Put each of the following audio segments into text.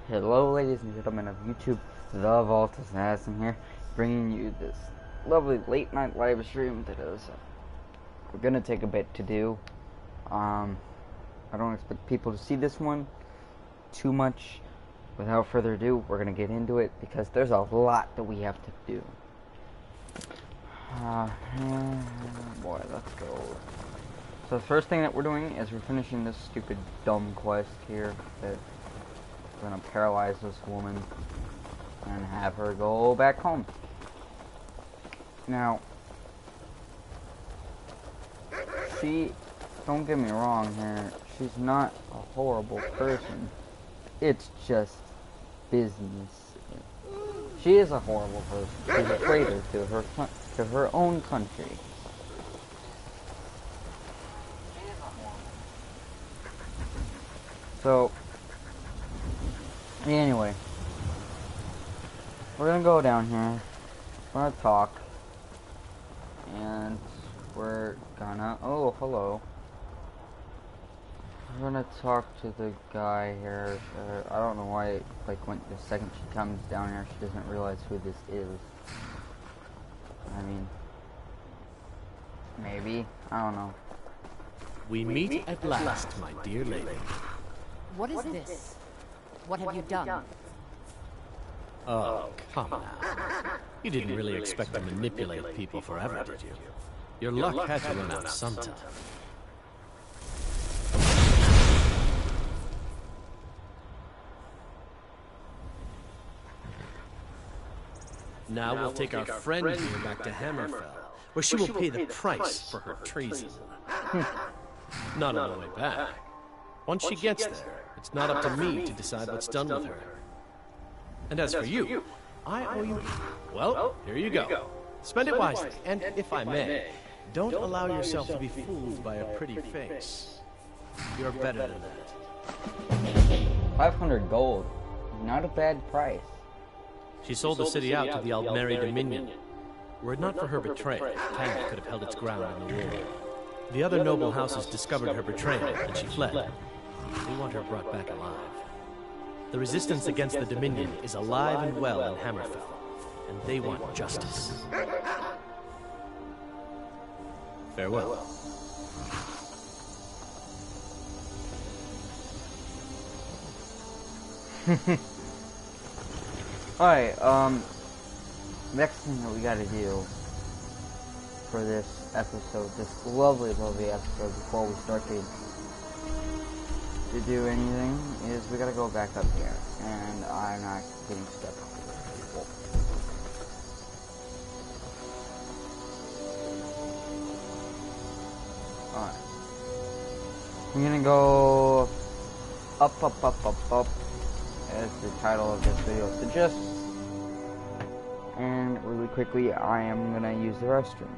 Hello, ladies and gentlemen of YouTube, Thevaultassassin here, bringing you this lovely late night live stream that is we're gonna take a bit to do. I don't expect people to see this one too much. Without further ado, we're gonna get into it because there's a lot that we have to do. Boy, let's go. So the first thing that we're doing is we're finishing this stupid dumb quest here that we're gonna paralyze this woman and have her go back home. Now, don't get me wrong here, she's not a horrible person. It's just business. She is a horrible person. She's a traitor to her own country. So, anyway, we're gonna go down here, we're gonna talk, and we're gonna, oh, hello. We're gonna talk to the guy here. I don't know why, like, when the second she comes down here, she doesn't realize who this is. I mean, maybe, I don't know. We meet at last, my dear lady. What is this? What have you done? Oh, come now. You didn't really expect to manipulate people forever, did you? Your luck had to run out sometime. Now we'll take our friend here back to Hammerfell, where she will pay the price for her treason. Not on the way back. Once she gets there, it's not up to me to decide what's done with her. And as for you, I owe you... Well, here you go. Spend it wisely, and if I may, don't allow yourself to be fooled by a pretty face. You're better than that. 500 gold. Not a bad price. She sold the city out to the Aldmeri Dominion. Were it not for her betrayal, Canada could have held its ground in the war. The other noble houses discovered her betrayal, and she fled. They want her brought back alive. The resistance against the Dominion is alive and well in Hammerfell, and they want justice. Farewell. Alright, next thing that we gotta do for this episode, this lovely, lovely episode, before we start to do anything, is we gotta go back up here, and I'm not getting stuck with people. Alright. I'm gonna go up, up, up, up, up, as the title of this video suggests. And really quickly, I am gonna use the restroom.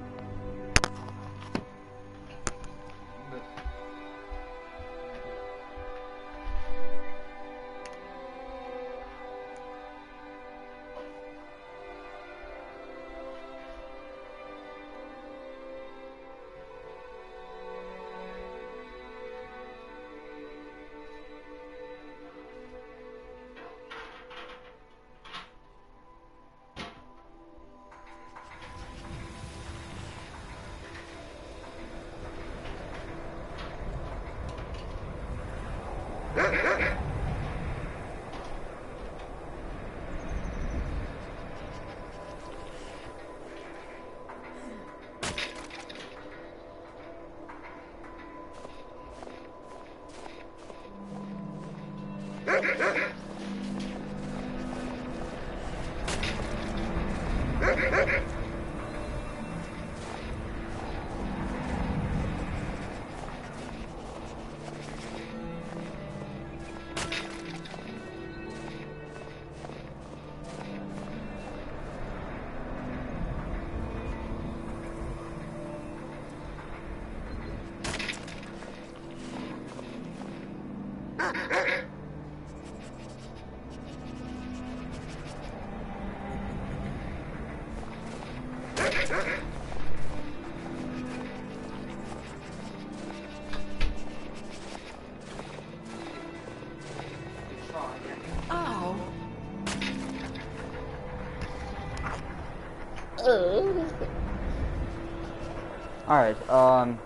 Alright, all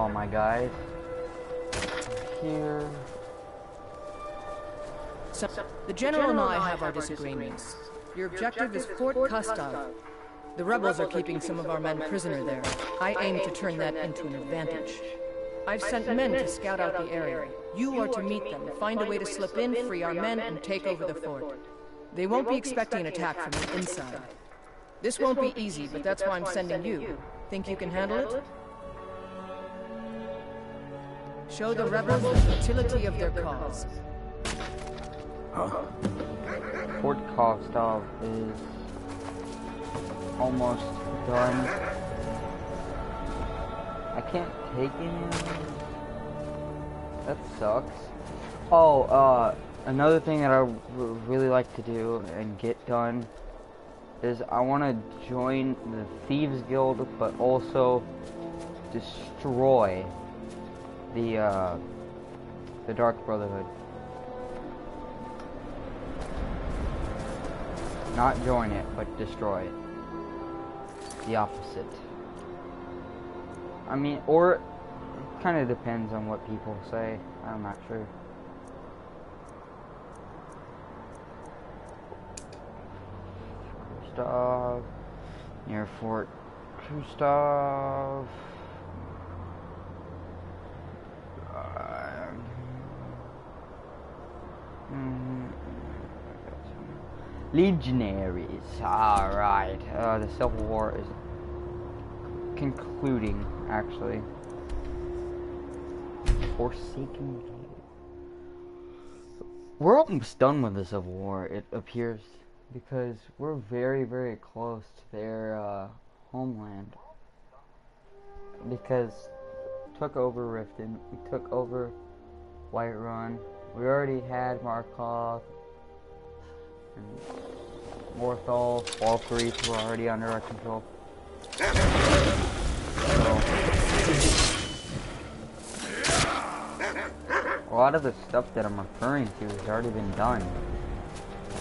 my guys here. So, the General and I have our disagreements. Your objective is Fort Custog. The rebels are keeping some of our men prisoner there. I aim to turn that into an advantage. I've sent men to scout out the area. You are to meet them, find a way to slip in, free our men, and take over the fort. They won't be expecting an attack from the inside. This won't be easy, but that's why I'm sending you. Think you can handle it? Show the rebels the futility of their cause. Fort Custog is almost done. I can't take any of them. That sucks. Oh, another thing that I would really like to do and get done is I want to join the Thieves Guild, but also destroy the Dark Brotherhood. Not join it, but destroy it. The opposite. I mean, or it kind of depends on what people say. I'm not sure. Gustav, near Fort Gustav. Legionaries. Alright. The Civil War is concluding, actually. Forsaken. We're almost done with the Civil War, it appears, because we're very, very close to their homeland. Because we took over Riften, we took over Whiterun, we already had Markov, and Morthal, Valkyries were already under our control. So, a lot of the stuff that I'm referring to has already been done,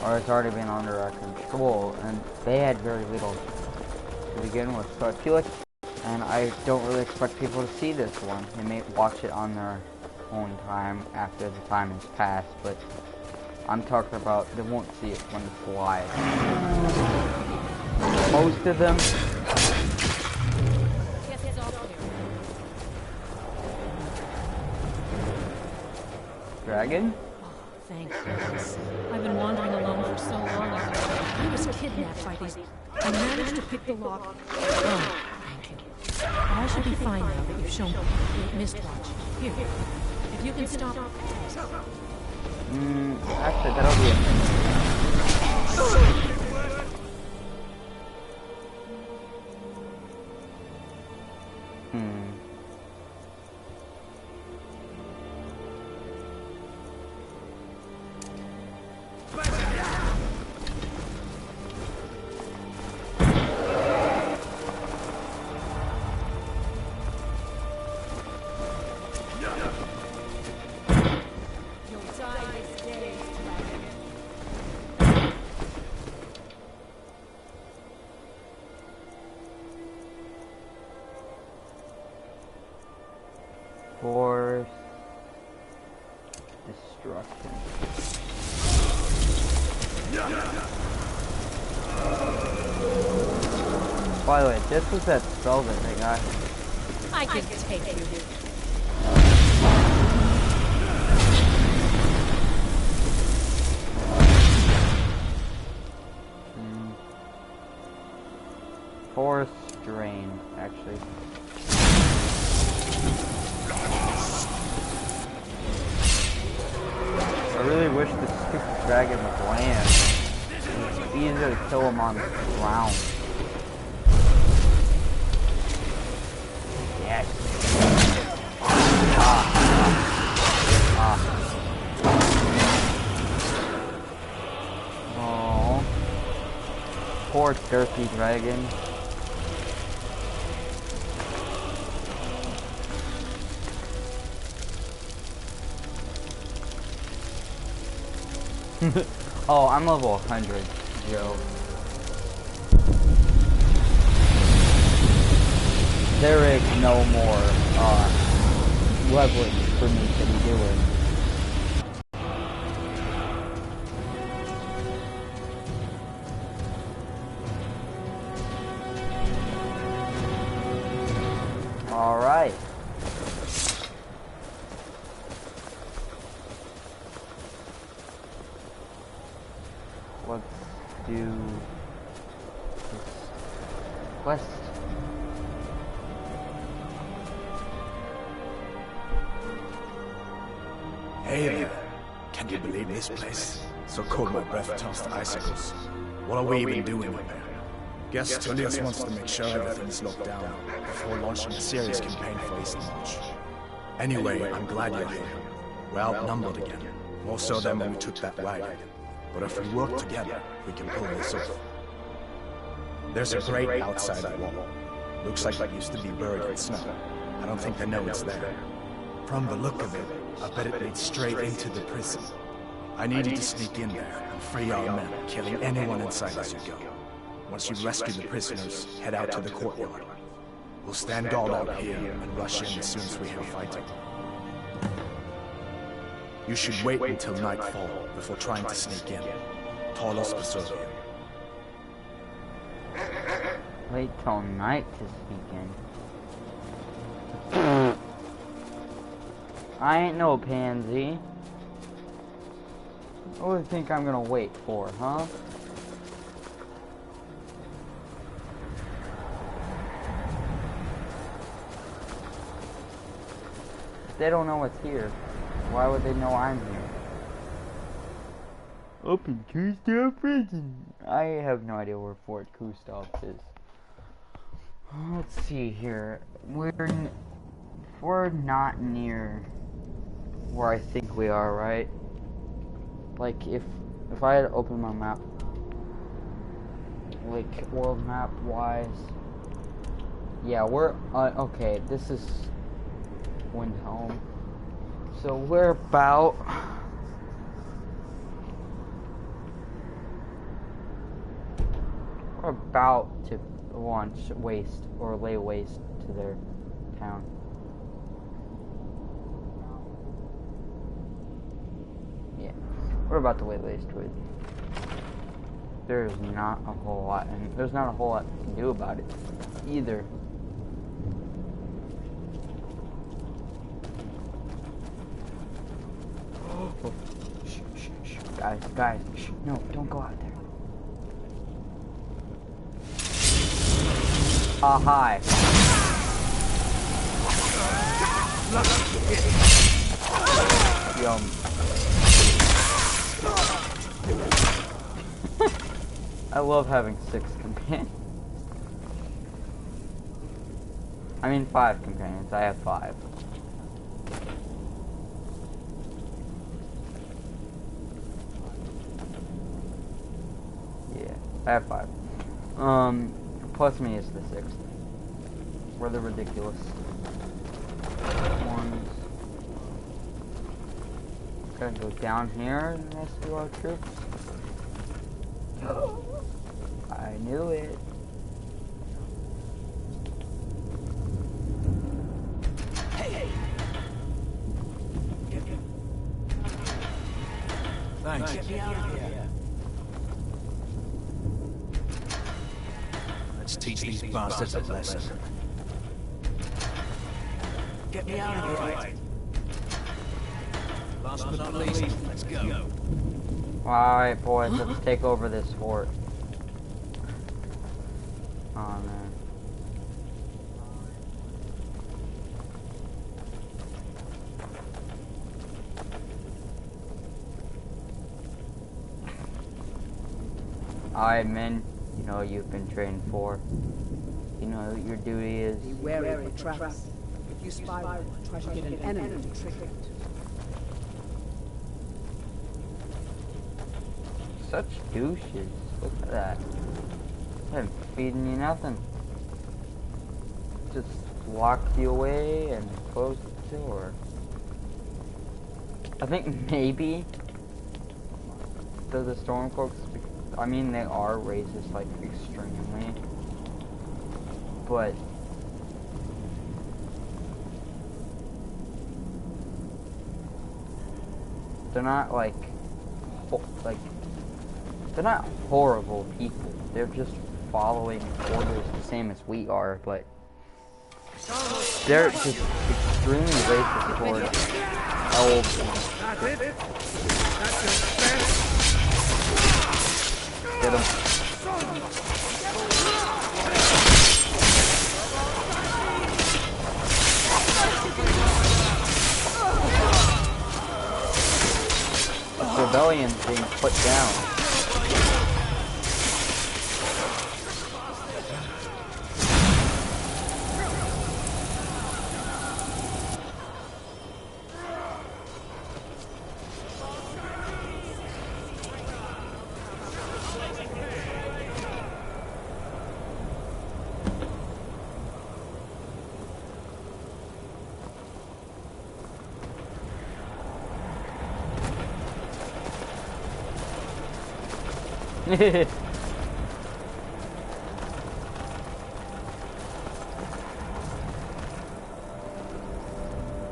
or it's already been under our control, and they had very little to begin with. So I feel like, and I don't really expect people to see this one. They may watch it on their own time after the time has passed, but I'm talking about they won't see it when it's live. Most of them. Dragon? Oh, thank goodness. I've been wandering alone for so long. I was kidnapped by these. I managed to pick the lock. Oh, thank you. But I should be fine now that you've shown me Mistwatch. Here, if you can stop. Actually, that'll be it. Force destruction. By the way, this was that spell that they got. I can take you. Force drain, actually. I really wish this stupid dragon would land. It's easier to kill him on the ground. Yes. Oh. Poor thirsty dragon. Oh, I'm level 100, Joe. there is no more leverage for me to be doing. Alright. Let's do this quest. Hey there. Can you believe this place? So cold my breath turns to icicles. What are we even doing up there? Guess Tullius wants to make sure everything's locked down before launching a serious campaign for East March. Anyway, I'm glad you're here. We're outnumbered again. More so than when we took that wagon. But if we work together, we can pull this off. There's a grate outside the wall. Looks like it used to be buried in snow. I don't think they know it's there. From the look of it, I bet it leads straight into the prison. I need you to sneak in there and free our men, killing anyone inside as you go. Once you rescue the prisoners, head out to the courtyard. We'll stand guard out here and rush in as soon as we hear fighting. You should wait until nightfall before trying to sneak in. Talos preserve you. Wait till night to sneak in. I ain't no pansy. What do you think I'm gonna wait for, huh? If they don't know what's here, why would they know I'm here? Open Gustav prison. I have no idea where Fort Gustav is. Let's see here. We're not near where I think we are, right? Like if I had opened my map, like world map wise, yeah, we're okay. This is Windhelm, so we're about to launch waste or lay waste to their town. Yeah, we're about to lay waste to it. There's not a whole lot, and there's not a whole lot we can do about it either. Oh, shh, guys, shh, no, don't go out there. Hi. Yum. I love having 6 companions. I mean 5 companions. I have 5. Yeah, I have 5. Plus me is the 6th. We're the ridiculous ones. Gotta go down here and rescue our troops. I knew it. Hey. Thanks. Get me out of here. Let's teach these bastards a lesson. Get me out of here. Last but not least, let's go. Alright, boys, let's take over this fort. Oh, man. Alright, men. You know what you've been trained for. You know what your duty is. Be wary of the traps. If you spy one, try to get an enemy to trick it. Such douches. Look at that. I'm feeding you nothing. Just lock you away and close the door. I think maybe the Stormcloaks, I mean they are racist like extremely, but they're not like they're not horrible people. They're just following orders the same as we are, but they're just extremely racist towards elves. Get him. Rebellion being put down.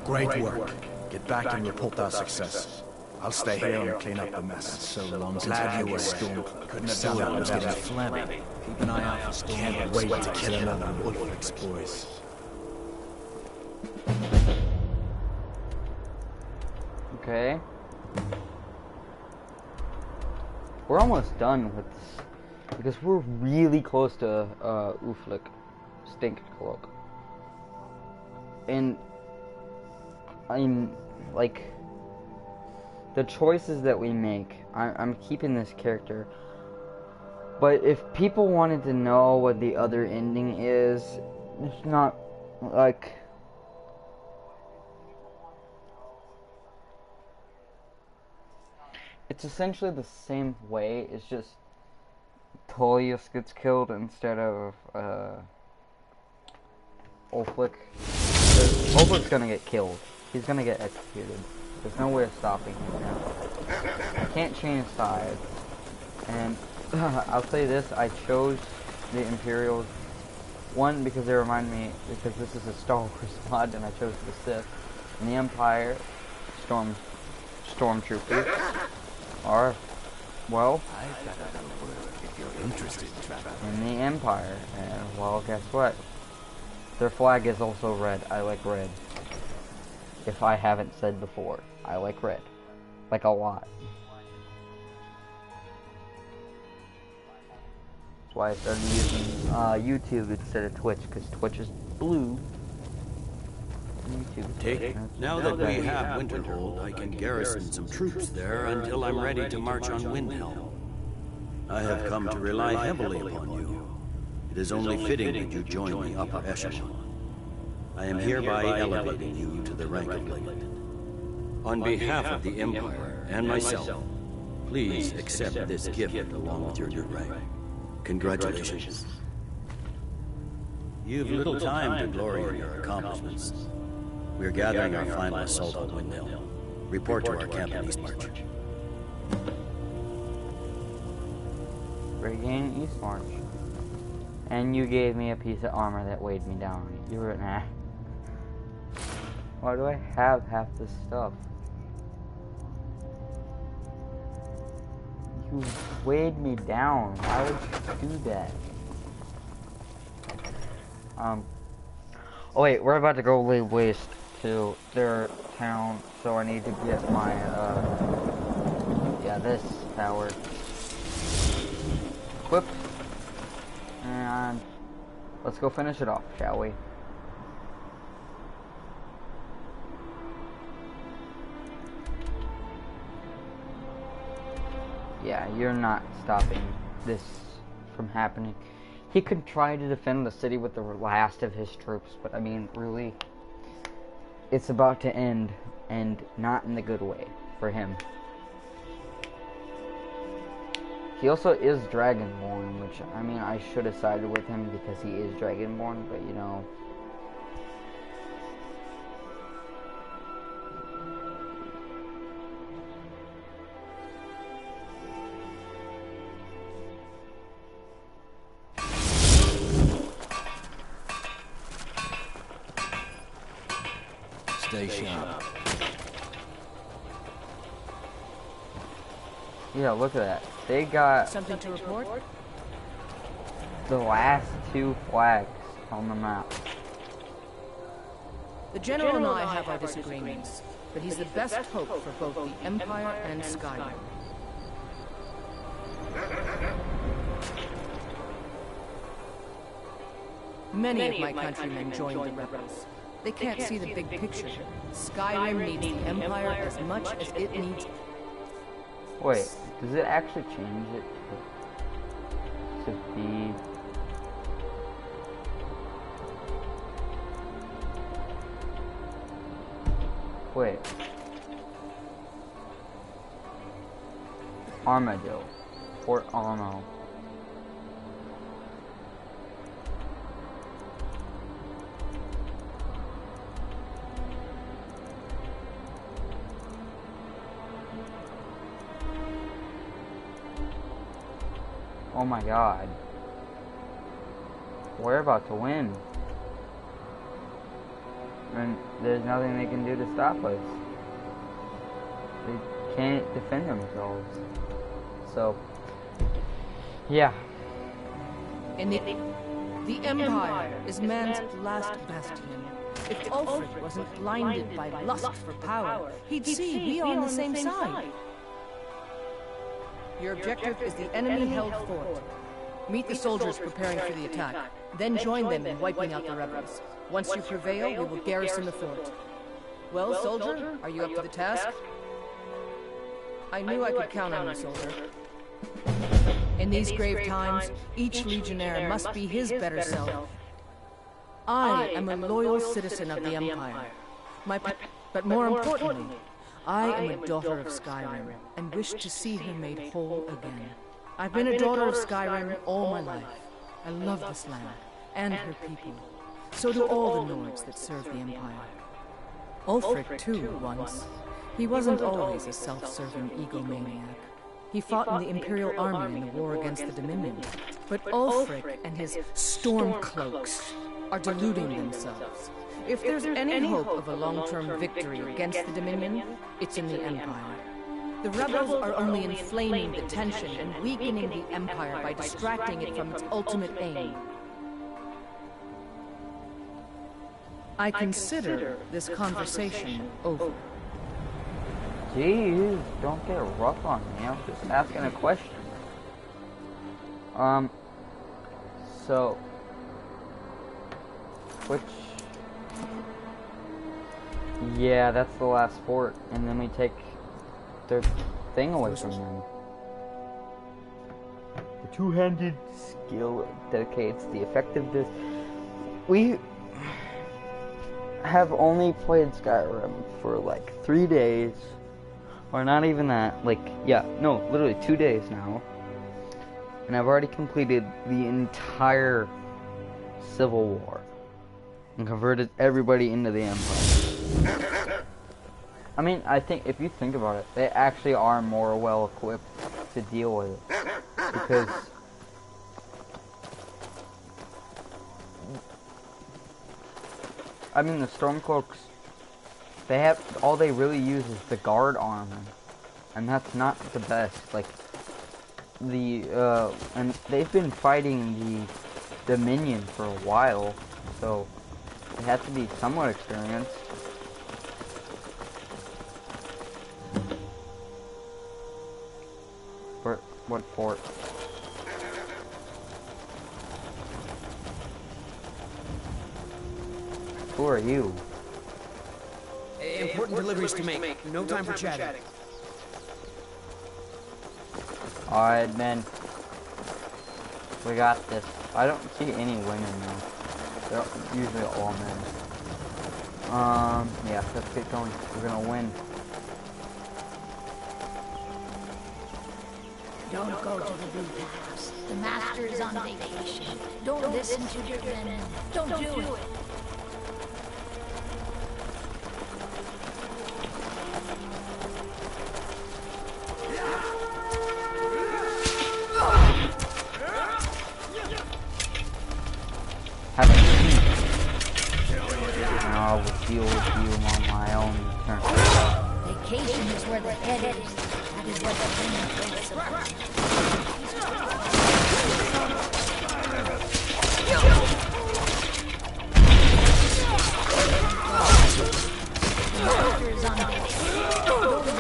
Great work. Get back and report our success. I'll stay here and clean up the mess. So long since Glad you were Storm. Storm. Couldn't have done it without Fleming. Keep an eye out for Storm. Can't wait to kill another Woodford's boys. Okay. We're almost done with this because we're really close to Uflik, Stink Cloak. And I'm like the choices that we make. I'm keeping this character, but if people wanted to know what the other ending is, it's not like. It's essentially the same way. It's just Tullius gets killed instead of Ulflic. Ulflic's gonna get killed. He's gonna get executed. There's no way of stopping him now. I can't change sides. And I'll say this: I chose the Imperials. One, because they remind me, because this is a Star Wars mod, and I chose the Sith. And the Empire, Stormtroopers. Are, well, If you're interested, Trevor. in the Empire, and well, guess what? Their flag is also red. I like red. If I haven't said before, I like red. Like a lot. That's why I started using YouTube instead of Twitch, because Twitch is blue. Now that we have Winterhold, I can garrison some troops there until I'm ready to march on Windhelm. I have come to rely heavily upon you. It is only fitting that you join the upper echelon. I am hereby elevating you to the rank of Legate. On behalf of the Empire and myself, please accept this gift along with your new rank. Congratulations. You've little time to glory in your accomplishments. We're gathering our final assault on Windhelm. Report to our camp in Eastmarch. Regain Eastmarch. And you gave me a piece of armor that weighed me down. You were nah. Why do I have half this stuff? You weighed me down. Why would you do that? Oh wait, we're about to go lay waste to their town, so I need to get my, yeah, this tower equipped, and let's go finish it off, shall we? Yeah, you're not stopping this from happening. He could try to defend the city with the last of his troops, but I mean, really, it's about to end, and not in the good way for him. He also is Dragonborn, which, I mean, I should have sided with him because he is Dragonborn, but you know. Stay sharp. Yeah, look at that. They got Something to report? the last 2 flags on the map. The General and I have our disagreements, but he's the best hope for both the Empire and Skyrim. Many of my countrymen joined the rebels. They can't see the big picture. Skyrim needs the Empire as much as it needs... Wait, does it actually change it to be... Wait. Armadillo. Fort Armo. Oh my god. We're about to win. And there's nothing they can do to stop us. They can't defend themselves. So, yeah. And the Empire is man's last bastion. If Ulfric wasn't blinded by lust for power, he'd see we are on the same side. Your objective is the enemy-held fort. Meet the soldiers preparing for the attack, then join them in wiping out the rebels. Once you prevail, we will garrison the fort. Well, soldier, are you up to the task? I knew I could count on you, soldier. In these grave times, each legionnaire must be his better self. I am a loyal citizen of the Empire. But more importantly, I am a daughter of Skyrim, and wish to see her made whole again. I've been a daughter of Skyrim all my life. I love this land, and her people. So do all the Nords that serve the Empire. Ulfric, too, once. He wasn't always a self-serving egomaniac. He fought in the Imperial Army in the war against the Dominion. But Ulfric and his Stormcloaks are deluding themselves. If there's any hope of a long-term victory against the Dominion, it's in the Empire. The rebels are only inflaming the tension and weakening the Empire by distracting it from its ultimate aim. I consider this conversation over. Jeez, don't get rough on me. I'm just asking a question. So, which... Yeah, that's the last fort, and then we take their thing away from them. The two-handed skill dedicates the effectiveness. We have only played Skyrim for like 3 days, or not even that. Like, yeah, no, literally 2 days now, and I've already completed the entire Civil War and converted everybody into the Empire. I mean, I think if you think about it, they actually are more well equipped to deal with it, because I mean, the Stormcloaks, they have, all they really use is the guard armor, and that's not the best. Like, and they've been fighting the Dominion for a while, so they have to be somewhat experienced. What fort? Who are you? Important deliveries to make. No time for chatting. Alright, men. We got this. I don't see any women though. They're usually all men. Yeah, let's get going. We're gonna win. Don't go to the Blue House. The Master is on vacation. Don't listen to your men. Don't do it. Have a seat. And I will deal with you on my own turn. Vacation is where the head is. That is what the women thinks about. The master is on vacation. Don't listen to him. Don't do it.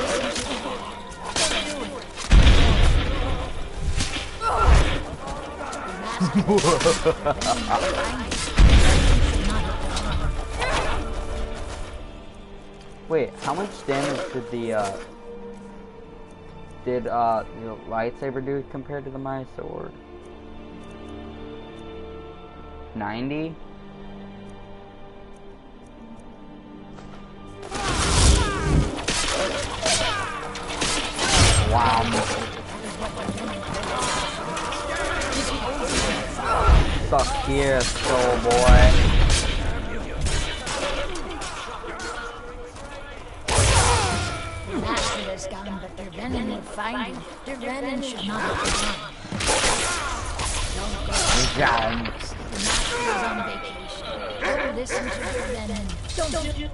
Wait, how much damage did the lightsaber do compared to my sword? 90? Wow. Suck here, soul boy. The master has gone, but their venom will find him. Their venom should not have gone. Don't go. The master is on vacation. Don't listen to their venom. Don't do.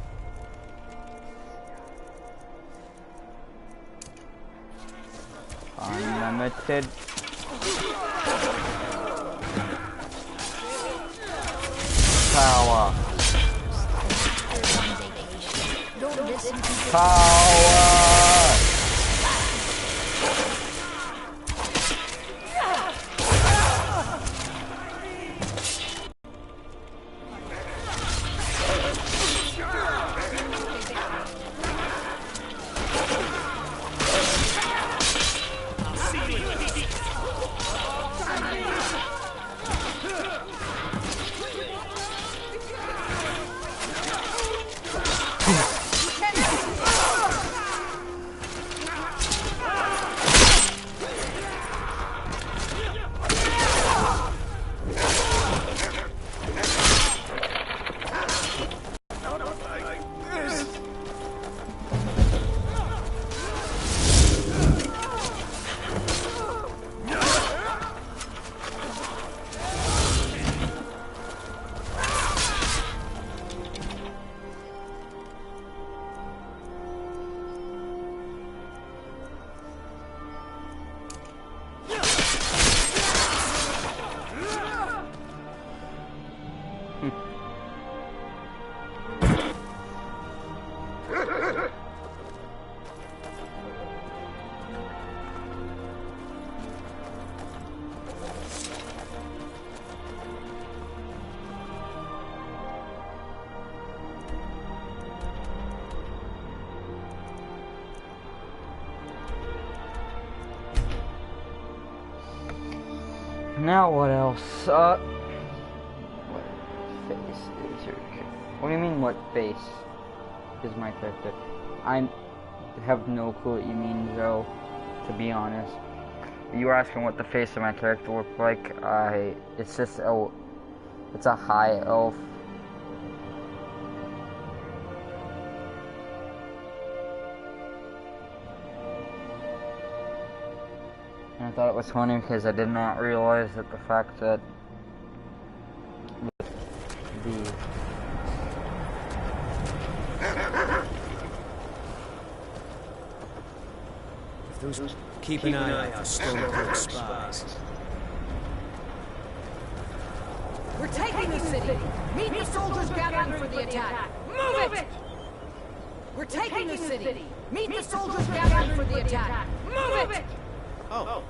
Unlimited. Power. Don't listen to Power. Now what else? What face is your character? What do you mean, what face is my character? I have no clue what you mean, Zoe, to be honest. You were asking what the face of my character looked like. It's just, it's a high elf. I thought it was funny because I did not realize that the fact that Keep an eye out for Stormcloak spies. We're taking the city! Meet the soldiers gathering for the attack! Move it! We're taking the city! Meet the soldiers gathering for the attack! Move it! Oh.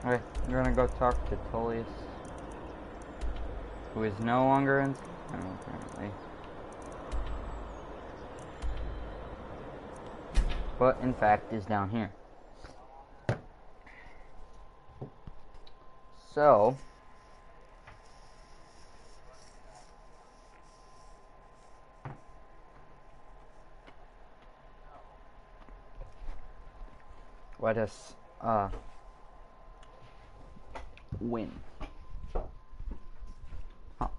Okay, we're gonna go talk to Tullius, who is no longer in Skyrim, apparently. But in fact is down here. So let us win. Oh,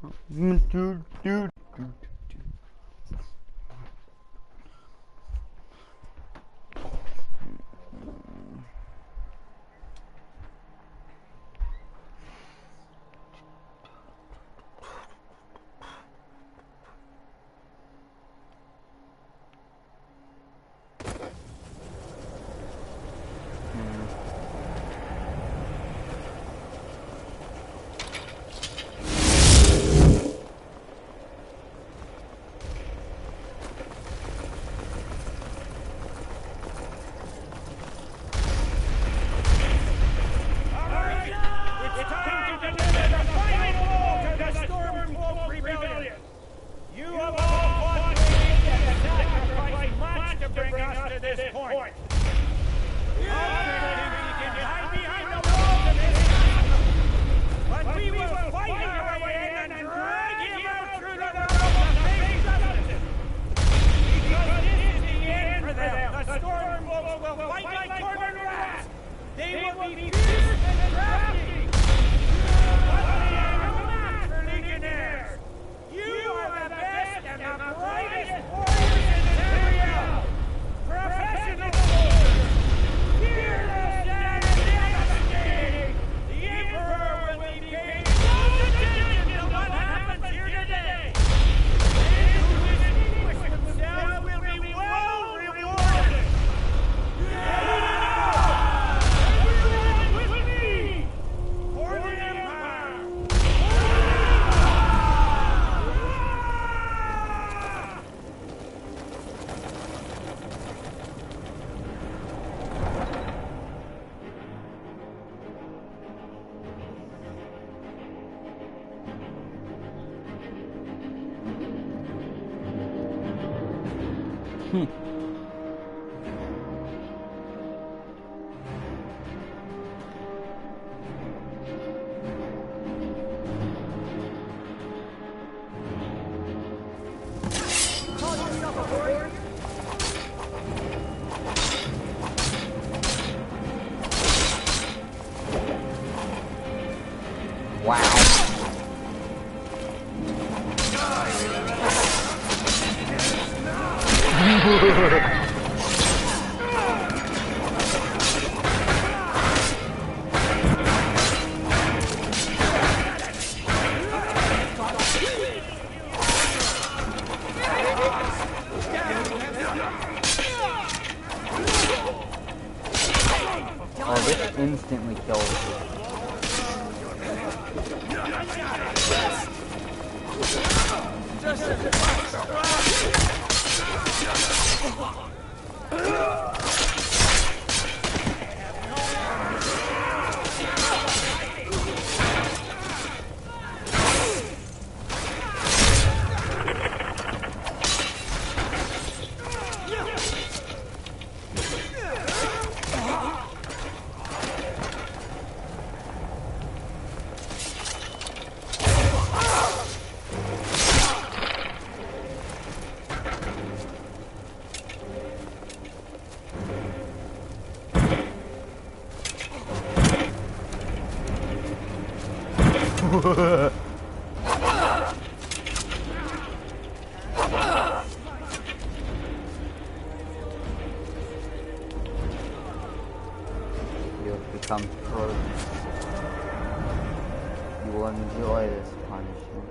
this instantly kills you. You'll become pro. You will enjoy this punishment.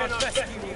cannot rescue you.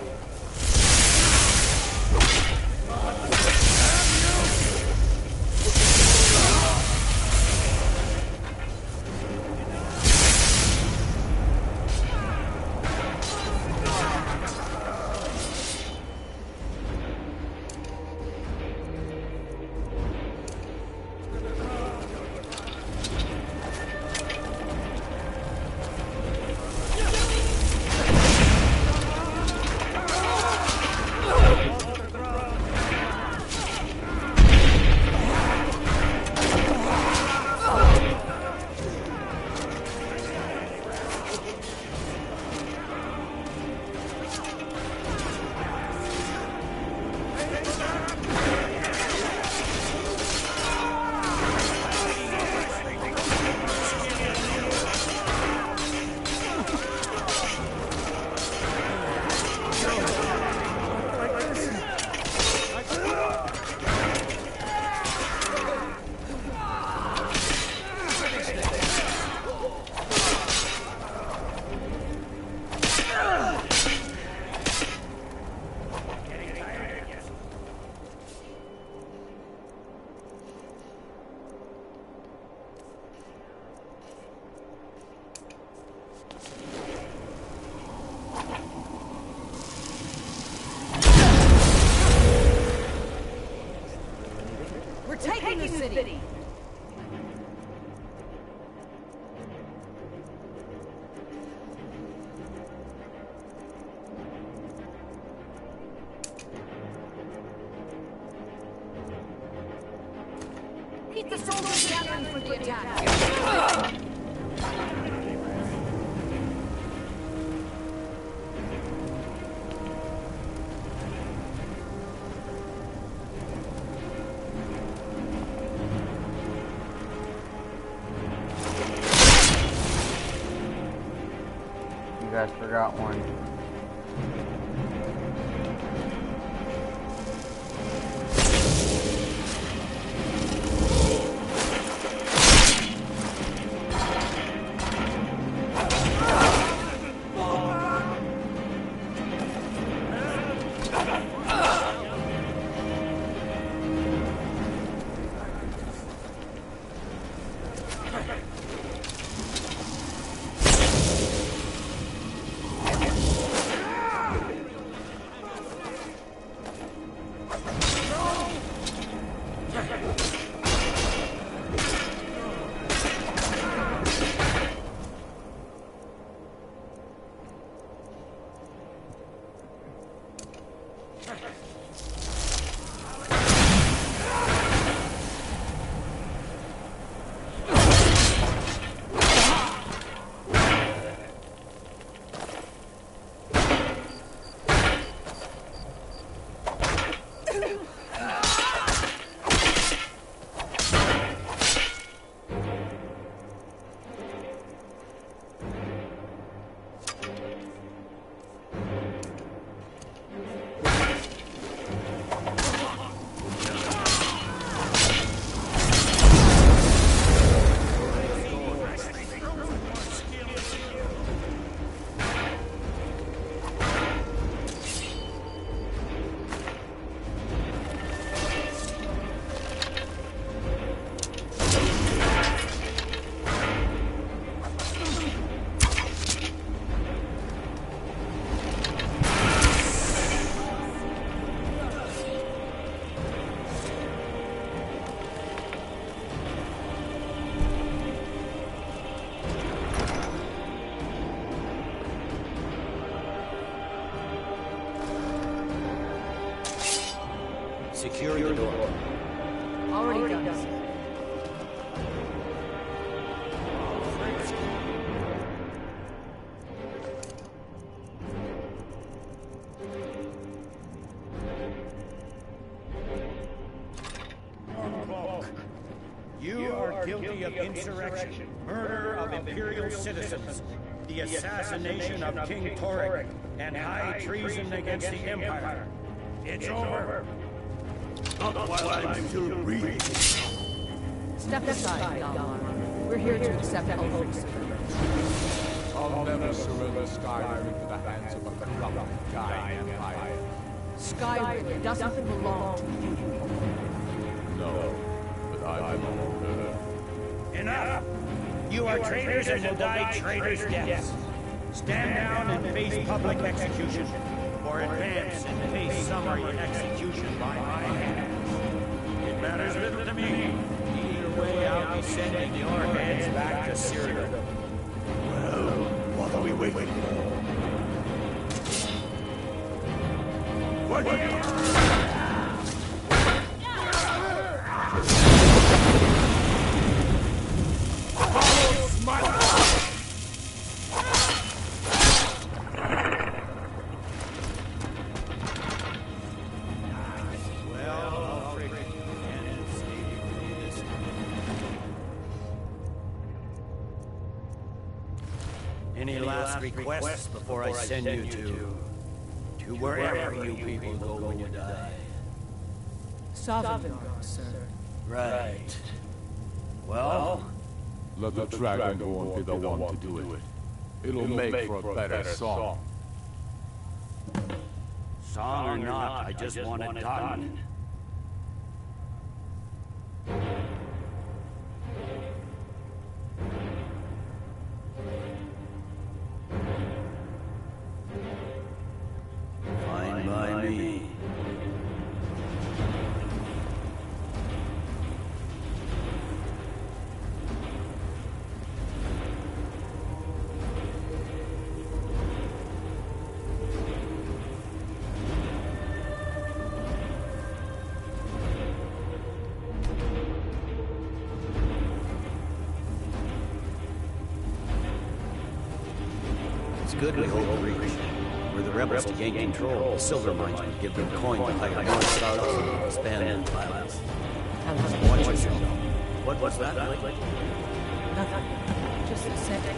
Taking the city. Keep the soldiers gathering for the attack. You guys forgot one. Secure the door. Already done. You are guilty of insurrection, murder of Imperial citizens, the assassination of King Torek, and high treason against the Empire. It's over. Not while I'm still breathing. Step aside, Don. We're here to accept Ulfric's surrender. I'll never surrender Skyrim into the hands of a corrupt dying empire. Skyrim doesn't belong to you. No, but I belong to her. Enough! You are traitors and will die traitors' deaths. Stand down and face public execution, or advance and face summary execution by my hand. It matters little to me. Either way, I'll be sending your heads back to Syria. Well, what are we waiting for? What are you? Any last requests before I send you to wherever you people go when you die? Sovereign, sir. Right. Well, Let the Dragonborn be the one to do it. It'll make for a better song. song or not, I just want it done. Fine by me. It's good we hold the reach. Were the rebels to gain control, the silver mines would give them coin to hire more scouts and expand violence. Watch yourself. What was that? Nothing. Just a second.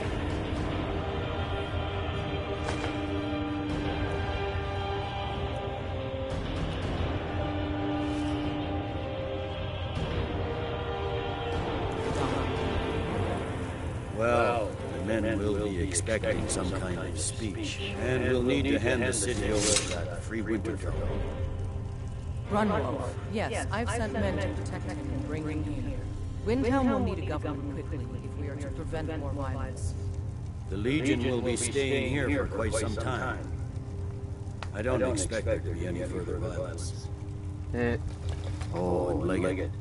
Well, the men will be expecting some kind of speech, and we'll need to hand the city over to that free winter fellow. Runwolf. Yes, I've sent men to protect him and bring him here. Windhelm will need a government quickly if we are to prevent more violence. The Legion will be staying here for quite some time. I don't expect there to be any further violence. Oh, and Leggett,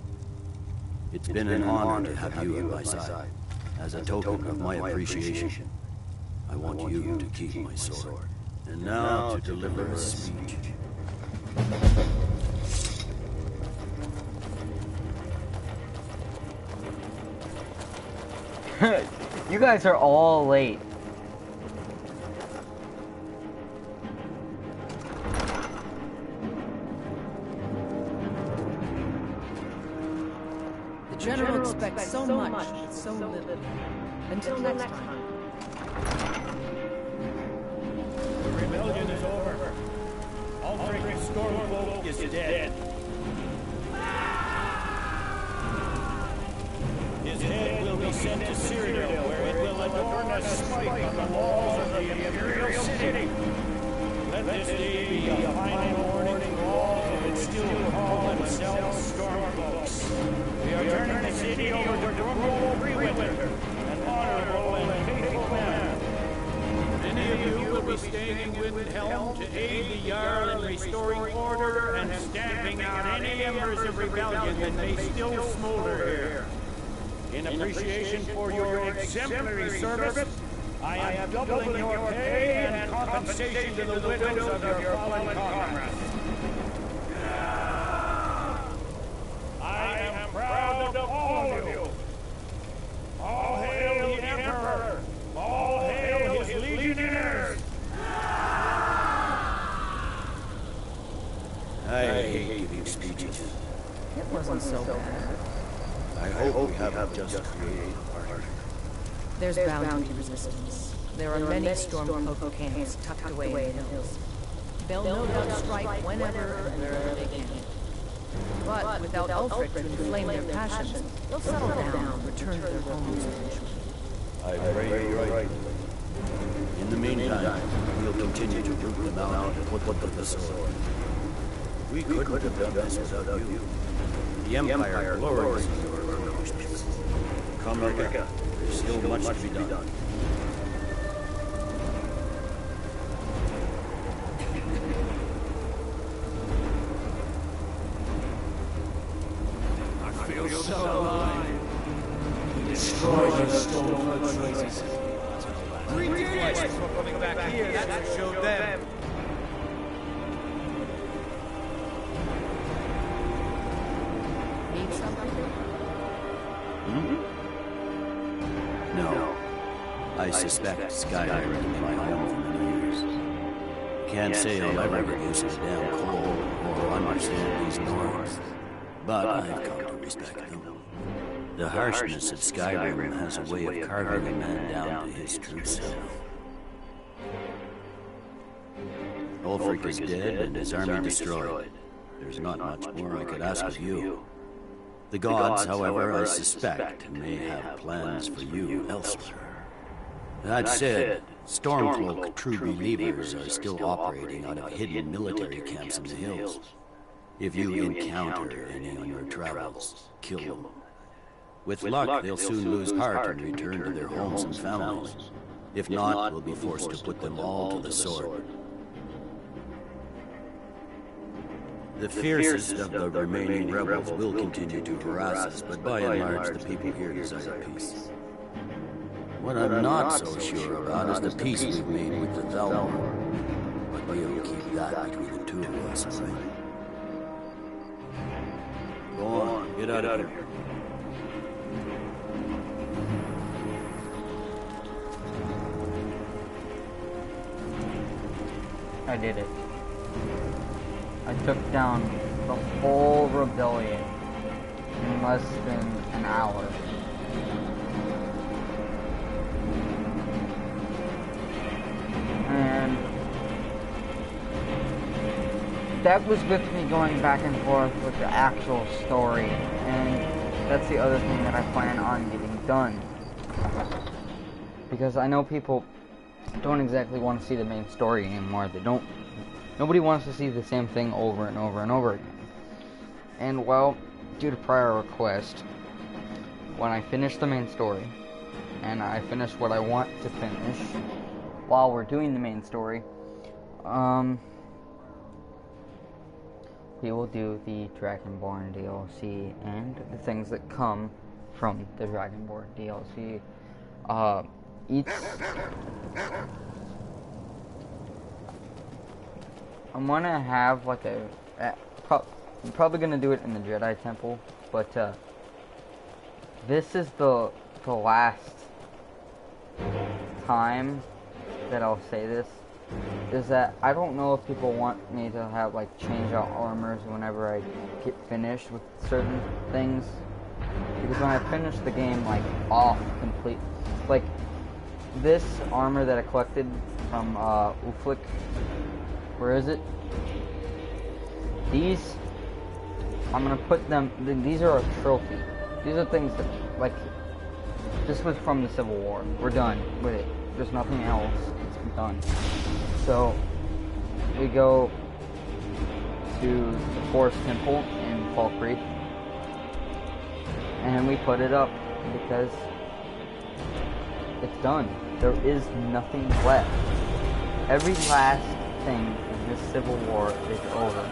it's been an honor to have you at my side. As a token of my appreciation, I want you to keep my sword. And now to deliver a speech. You guys are all late. The General expects so much, but so little. Until next time. The rebellion is over. Ulfric Stormcloak is dead. His head will be sent to Cyrodiil, where it will adorn a spike on the walls of the Imperial City. Let this day be a final warning to all who would still call themselves Stormcloaks. We are turning the city over to Drumroll Freewinter, an honorable and faithful man. Many of you will be staying in Windhelm to aid the Jarl in restoring order and stamping out any embers of rebellion that may still smolder here. In appreciation for your exemplary service, I am doubling your pay and compensation to the widows of your fallen comrades. I am proud of all of you. All hail the Emperor! All hail his legionnaires! I hate giving speeches. It wasn't so bad. I hope we haven't just created a party. There's bound to be resistance. There are many Stormcloak camps tucked away in the hills. They'll no doubt strike whenever and wherever they can. But without Ulfric to inflame their passions, they'll settle down and return to their homes eventually. I pray you're right. In the meantime, we'll continue to root them out and put them to the sword. We couldn't have done this without you. The Empire glories in your accomplishments. Come, Rika. There's still much to be done. So alive. We destroyed your stolen traces. We did it! We're coming back here. That's what showed them. Need something? No. I suspect Skyrim has been my home for many years. Can't say I'll ever reduce this damn cold or understand these norms. But I've come to respect them. The harshness of Skyrim has a way of carving a man down to his true self. Ulfric is dead and his army destroyed. There's not much more I could ask of you. The gods, however, I suspect, may have plans for you elsewhere. That said, Stormcloak true believers are still operating out of hidden military camps in the hills. If you encounter any on your travels, kill them. With luck, they'll soon lose heart and return to their homes and families. If not, we'll be forced to put them all to the sword. The fiercest of the remaining rebels will continue to harass us, but by and large, the people here desire peace. What I'm not so sure about is the peace we've made with the Thevaultassassin. But we'll keep that between the two of us, right? Go on, get out of here. I did it. I took down the whole rebellion in less than an hour. And that was with me going back and forth with the actual story, and that's the other thing that I plan on getting done. Because I know people don't exactly want to see the main story anymore. Nobody wants to see the same thing over and over and over again. And well, due to prior request, when I finish the main story, and I finish what I want to finish while we're doing the main story, we will do the Dragonborn DLC and the things that come from the Dragonborn DLC. I'm gonna have like I'm probably gonna do it in the Jedi Temple, but this is the last time that I'll say this, is that I don't know if people want me to have like change out armors whenever I get finished with certain things, because when I finish the game like off complete, like this armor that I collected from Ulfric, where is it? These, I'm gonna put them, these are a trophy. These are things that, like, this was from the Civil War. We're done with it. There's nothing else. It's done. So, we go to the Forest Temple in Falkreath, and we put it up because it's done. There is nothing left. Every last thing in this Civil War is over.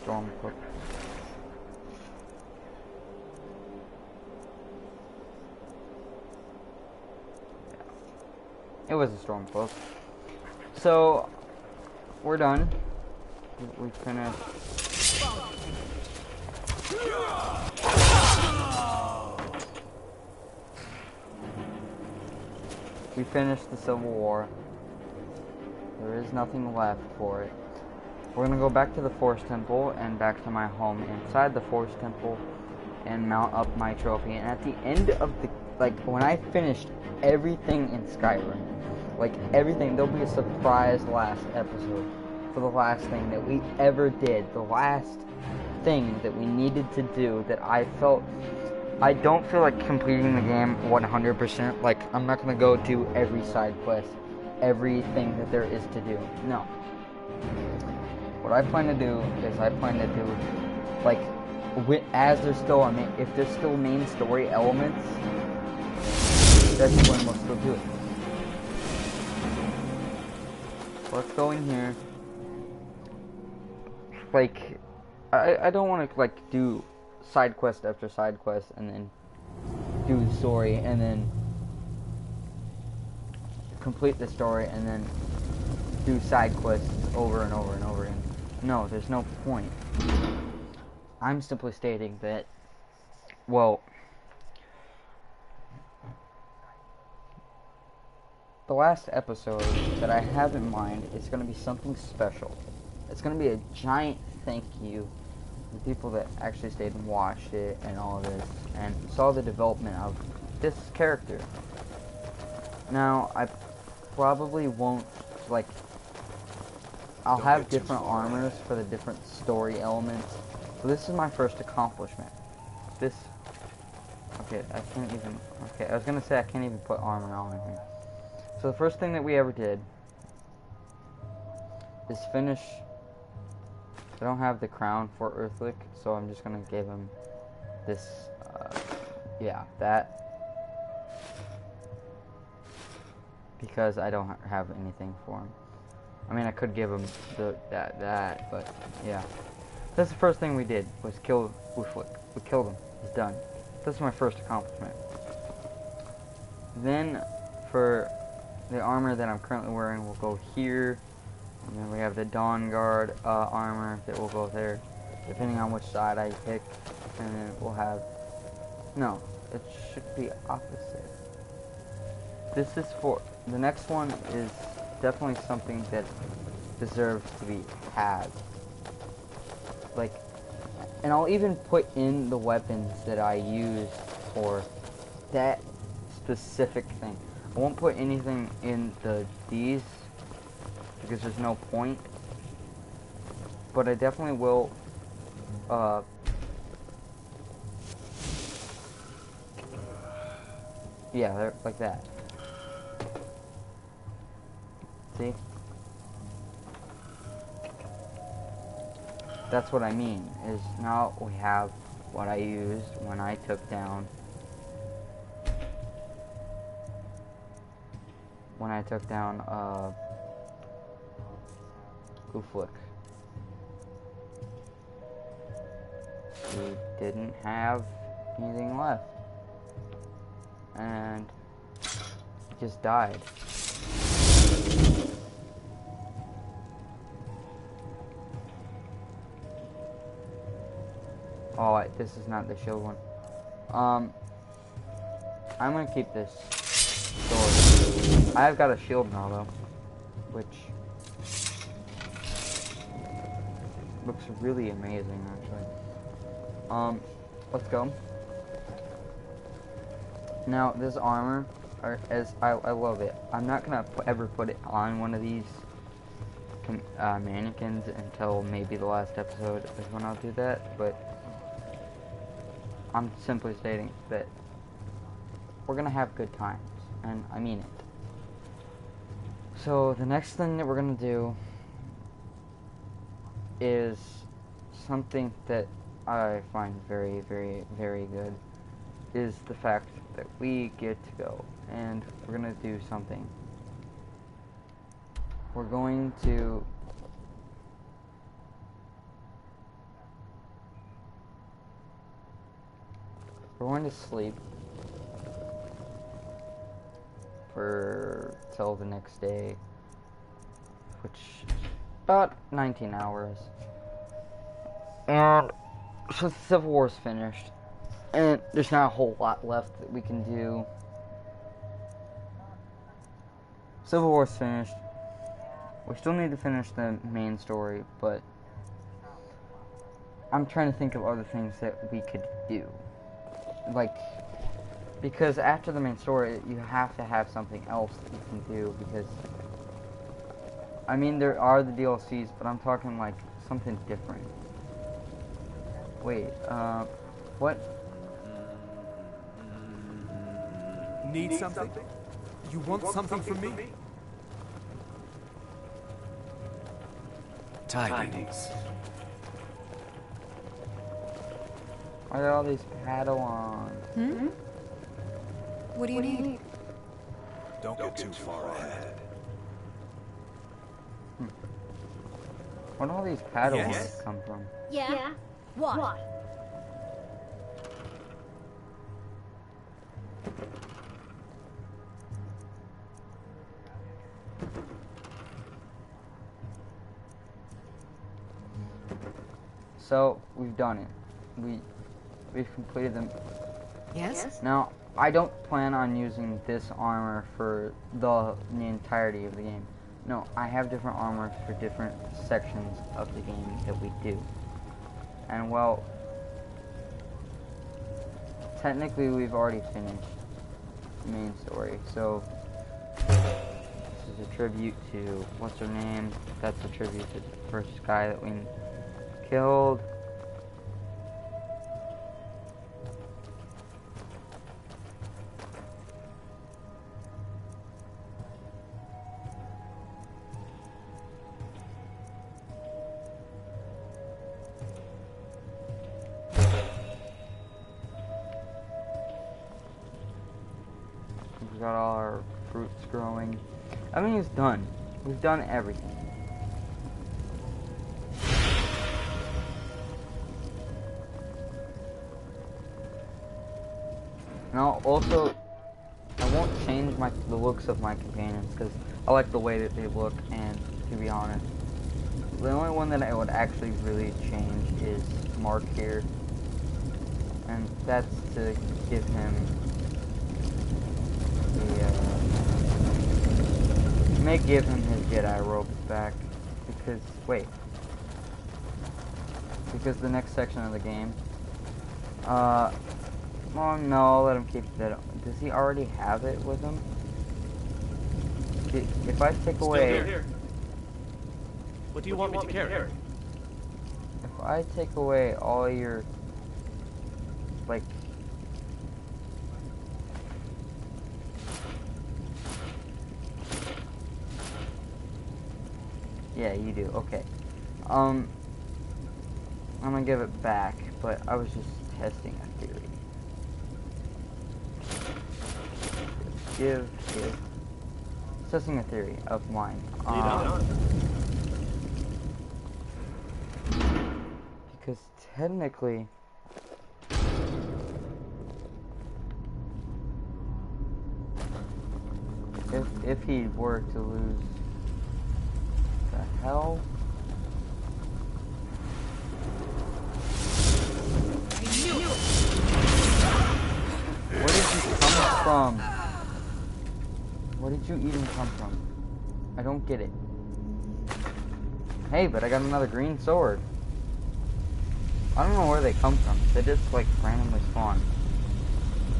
Stormcloak. It was a Stormcloak. So, we're done. We finished. We finished the Civil War. There is nothing left for it. we're gonna go back to the Forest Temple and back to my home inside the Forest Temple and mount up my trophy. And at the end of the, like, when I finished everything in Skyrim, like everything, there'll be a surprise last episode for the last thing that we ever did, the last thing that we needed to do that I don't feel like completing the game 100%. Like, I'm not gonna go do every side quest, everything that there is to do. No. What I plan to do is like, as there's still, if there's still main story elements, that's when we'll still do it. Let's go in here. Like, I don't want to, like, do side quest after side quest and then do the story and then complete the story and then do side quests over and over and over again. No, there's no point. I'm simply stating that, well, the last episode that I have in mind is going to be something special. It's going to be a giant thank you to the people that actually stayed and watched it and all of this and saw the development of this character. Now, I probably won't, like, I'll have different armors for the different story elements. So this is my first accomplishment. Okay, I can't even, okay, I was gonna say I can't even put armor on here. So the first thing that we ever did is finish, I don't have the crown for Earthlick, so I'm just gonna give him this, yeah, that. Because I don't have anything for him. I mean, I could give him that, but yeah. That's the first thing we did, was kill Earthlick. We killed him. He's done. That's my first accomplishment. Then, for the armor that I'm currently wearing, we'll go here. And then we have the Dawn Guard armor that will go there, depending on which side I pick. And then we'll have, no, it should be opposite. This is for, the next one is definitely something that deserves to be had. Like, and I'll even put in the weapons that I use for that specific thing. I won't put anything in these because there's no point. But I definitely will yeah, they're like that. See? That's what I mean, is now we have what I used when I took down Earthlick. We didn't have anything left. And he just died. Oh, this is not the shield one. I'm gonna keep this sword. I've got a shield now though, which looks really amazing actually. Let's go. Now this armor, I love it. I'm not gonna ever put it on one of these mannequins until maybe the last episode is when I'll do that, but I'm simply stating that we're gonna have good times, and I mean it. So the next thing that we're gonna do is something that I find very, very, very good, is the fact that we get to go, and we're gonna do something. We're going to sleep for till the next day, which is about 19 hours. And so the Civil War's finished, and there's not a whole lot left that we can do. Civil War's finished. We still need to finish the main story, but I'm trying to think of other things that we could do. Like, because after the main story, you have to have something else that you can do, because, I mean, there are the DLCs, but I'm talking, like, something different. Wait, what? Need something? You want something from me? Tidings. Why are all these Padawans? Hmm? What do you need? Don't get too far ahead. Where do all these Padawans Yes? come from? Yeah? What? So, we've done it. We've completed them. Yes? Now, I don't plan on using this armor for the entirety of the game. No, I have different armors for different sections of the game that we do. And well, technically we've already finished the main story, so this is a tribute to, what's her name? That's a tribute to the first guy that we killed. We've got all our fruits growing. Everything's done. We've done everything. Now, also, I won't change the looks of my companions because I like the way that they look, and to be honest, the only one that I would actually really change is Mark here, and that's to give him give him his Jedi robes back, because, wait, because the next section of the game, well, no, I'll let him keep that. Does he already have it with him? If I take away... Here. What do you want me to carry? If I take away all your, like... Yeah, you do. Okay. I'm gonna give it back, but I was just testing a theory. Give. Testing a theory of mine. Because technically, if he were to lose, the hell? Where did you come from? Where did you even come from? I don't get it. Hey, but I got another green sword. I don't know where they come from. They just like randomly spawn.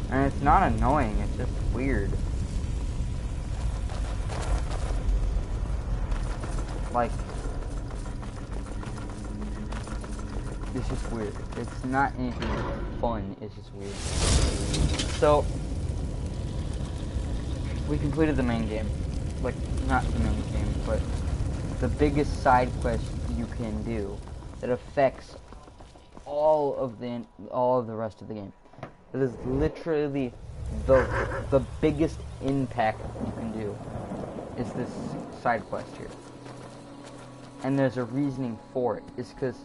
And it's not annoying, it's just weird. Like, it's just weird. It's not anything fun, it's just weird. So, we completed the main game. Like, not the main game, but the biggest side quest you can do that affects all of the rest of the game. It is literally the biggest impact you can do is this side quest here. And there's a reasoning for it. It's because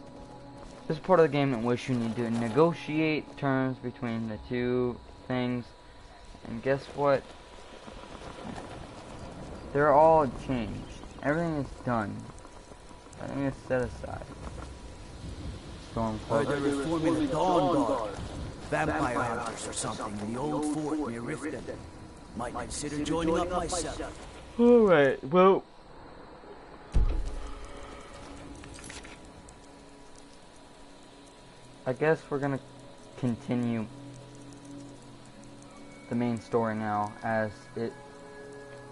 this is part of the game in which you need to negotiate terms between the two things. And guess what? They're all changed. Everything is done. Everything is set aside. Heard they're reforming the Dawn Guard. Vampire hunters or something in the old fort near Riften. Might consider joining up myself. Alright, well, I guess we're gonna continue the main story now, as it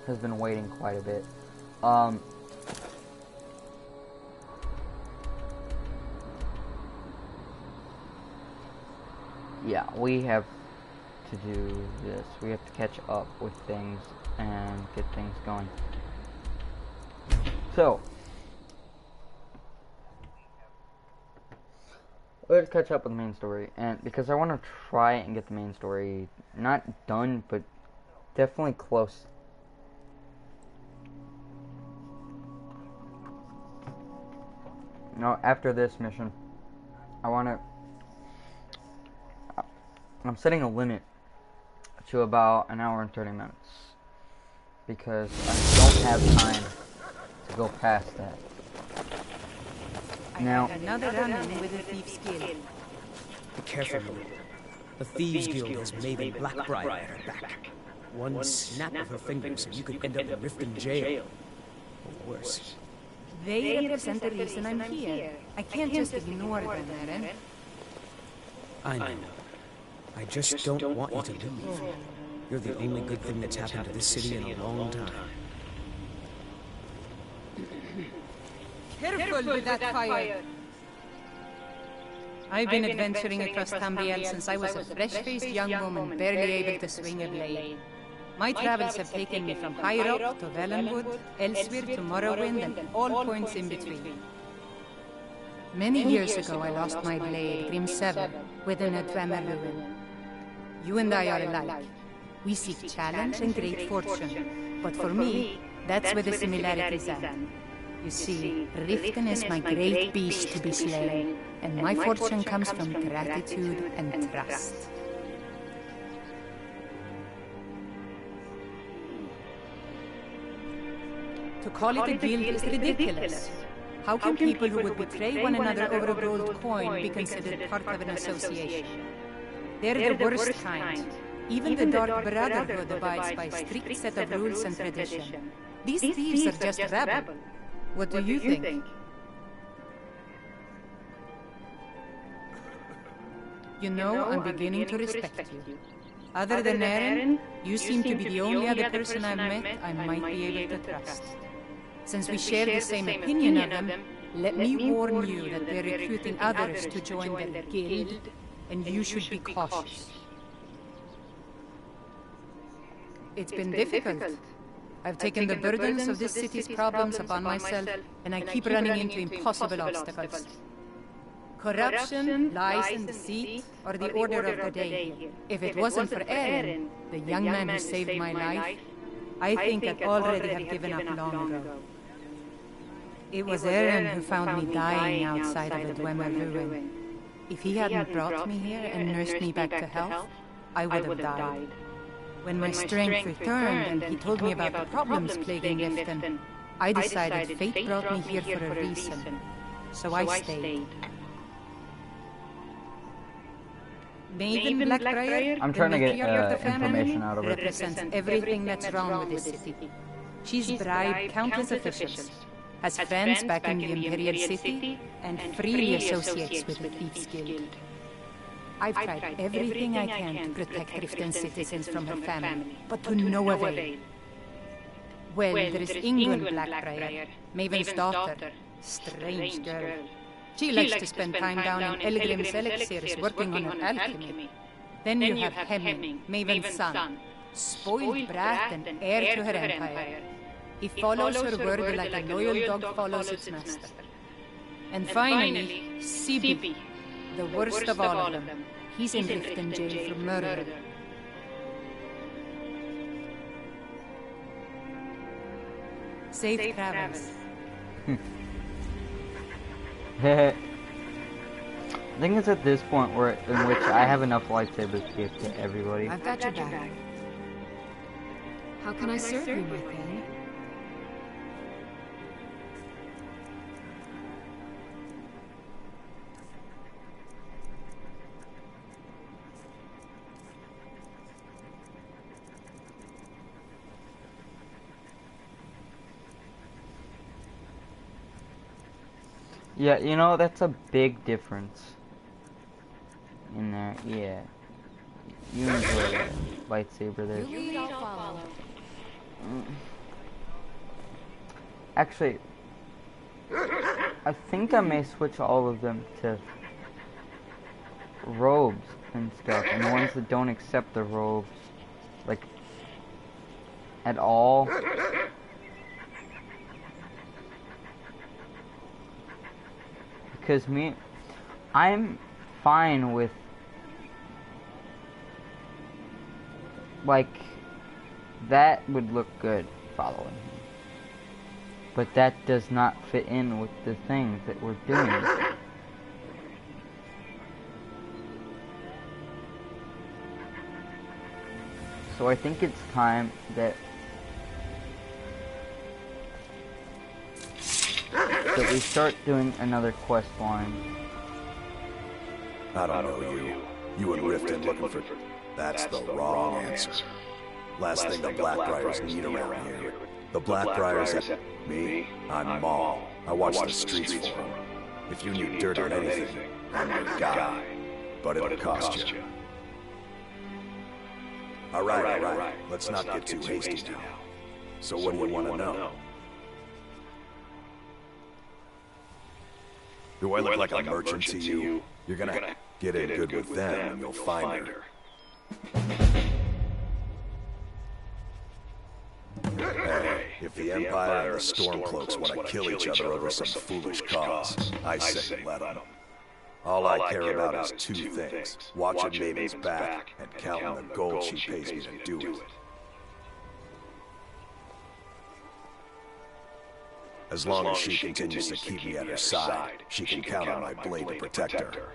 has been waiting quite a bit. Yeah, we have to do this. We have to catch up with things and get things going. So, let's catch up with the main story, and because I want to try and get the main story not done, but definitely close. Now, after this mission, I'm setting a limit to about an hour and 30 minutes, because I don't have time to go past that. Now, another run-in with a thief's guild. Be careful, Lord. The Thieves Guild has Maven Blackbriar at her back. One snap of her fingers and you could end up in Riften jail. Or worse. They represent the reason I'm here. I can't just ignore them, Eren. I know. I just don't want you to leave. You're the only good thing that's happened to this city in a long time. Careful with that fire! I've been adventuring across Tamriel since I was a fresh-faced young woman barely able to swing a blade. My travels have taken me from High Rock to Valenwood, elsewhere to Morrowind, and all points in between. Many years ago I lost my blade, Grim 7, within a Dwemer ruin. You and I are alike. We seek challenge and great fortune, but for me, that's where the similarities end. You see, Riften is my great beast to be slain, and my fortune comes from gratitude and trust. To call it a guild is ridiculous. How can people who would betray one another over a gold coin be considered part of an association? They're the worst kind. Even the Dark Brotherhood abides by a strict set of rules and tradition. These thieves are just rabble. What do you think? You know, I'm beginning to respect you. Other than Eren, you seem to be the only other person I've met I might be able to trust. Since we share the same opinion of them, let me warn you that they're recruiting others to join their guild, and you should be cautious. It's been difficult. I've taken the burdens of this city's problems upon myself, and I keep running into impossible obstacles. Corruption, lies and deceit are the order of the day. If it wasn't for Eren, the young man who saved my life, I think I'd already have given up long ago. It was Eren who found me dying outside of the Dwemer ruin. If he hadn't brought me here and nursed me back to health, I would have died. When my strength returned and he told me about the problems plaguing Riften, I decided fate brought me here for a reason, so I stayed. Maven Blackbriar, I'm trying to get information out of it. Represents everything that's wrong with this city. She's bribed countless officials, has friends back in the Imperial City, and freely associates with the Thieves Guild. I've tried everything I can to protect Riften's citizens from her family, but to no avail. Well, there is Ingun Blackbriar, Maven's daughter. Strange girl. She likes to spend time down in Elgrim's elixirs working on her alchemy. Then you have Hemming, Maven's son, spoiled brat and heir to her empire. He follows her word like a loyal dog follows its master. And finally, Sibi, the worst of all of them. He's in Riften jail for murder. Safe travels. I think it's at this point in which I have enough lightsabers to give to everybody. I've got your back. How can I serve you, my friend? Yeah, you know, that's a big difference. in there. Yeah. You enjoy that lightsaber there. You lead, I'll follow. Actually, I think I may switch all of them to robes and stuff, and the ones that don't accept the robes, like, at all. Because I'm fine with, like, that would look good following him. But that does not fit in with the things that we're doing. So I think it's time that we start doing another quest line. I don't know you. You and Riften looking for... That's the wrong answer. Last thing the Blackbriars need around here. The Blackbriars... Me? I'm Maul. I watch the streets for them. If you need dirt on anything, I'm your guy. But it'll cost you. Alright. Let's not get too hasty now. So what do you want to know? Do I look like a merchant to you? You're gonna get in good with them and you'll find her. Hey, if the Empire and the Stormcloaks want to kill each other over some foolish cause, I say let them. All I care about is two things: watching Maven's back and counting the gold she pays me to do it. As long as she continues to keep me at her side, she can count on my blade to protect her.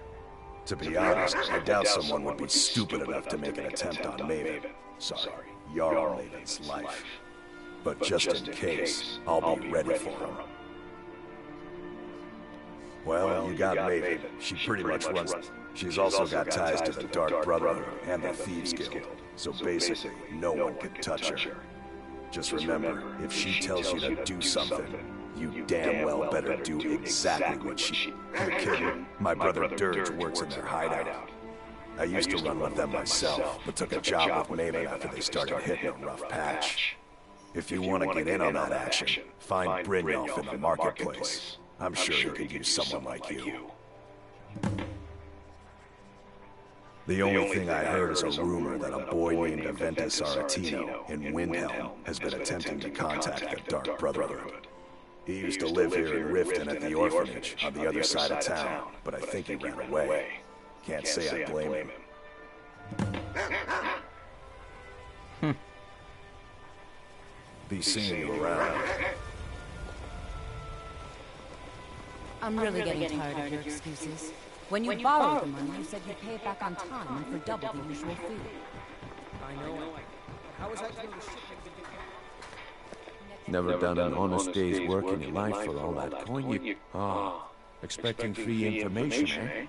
To be honest, I doubt someone would be stupid enough to make an attempt on Maven. Sorry, Jarl Maven's life. But just in case, I'll be ready for him. Well, you got Maven. She pretty much runs... She's also got ties to the Dark Brotherhood and the Thieves Guild. So basically, no one can touch her. Just remember, if she tells you to do something, you damn well better do exactly what she... You're kidding. My brother Dirge works in their hideout. I used to run with them myself, but took a job with Maven after they started hitting a rough patch. If you want to get in on that action, find Brynjolf in the marketplace. I'm sure he could use someone like you. The only thing I heard is a rumor that a boy named Aventus Aretino in Windhelm has been attempting to contact the Dark Brotherhood. He used to live here in Riften at the orphanage on the other side of town, but I think he ran away. Can't say I blame him. Be seeing you around. I'm really getting tired of your excuses. When you borrowed the money, you said you'd pay it back on time and for double the usual fee. I know. How is that going to ship? Never done an honest day's work in your life for all that coin you... expecting free information, eh?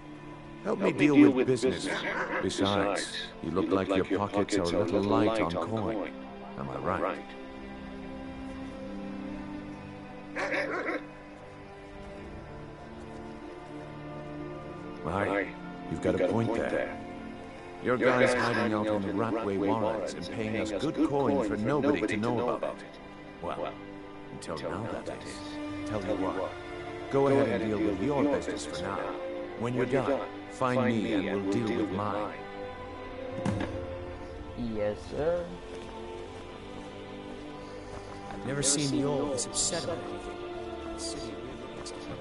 Help me deal with business. Besides, you look like your pockets are a little light on coin. Am I right? Aye, you've got a point there. Your guys hiding out in the Ratway Warrens and paying us good coin for nobody to know about it. Well, until now that is. Tell you what, go ahead and deal with your business for now. When you're done, find me and we'll deal with mine. Yes, sir. I've never seen the old this upset about anything. The city really needs to help.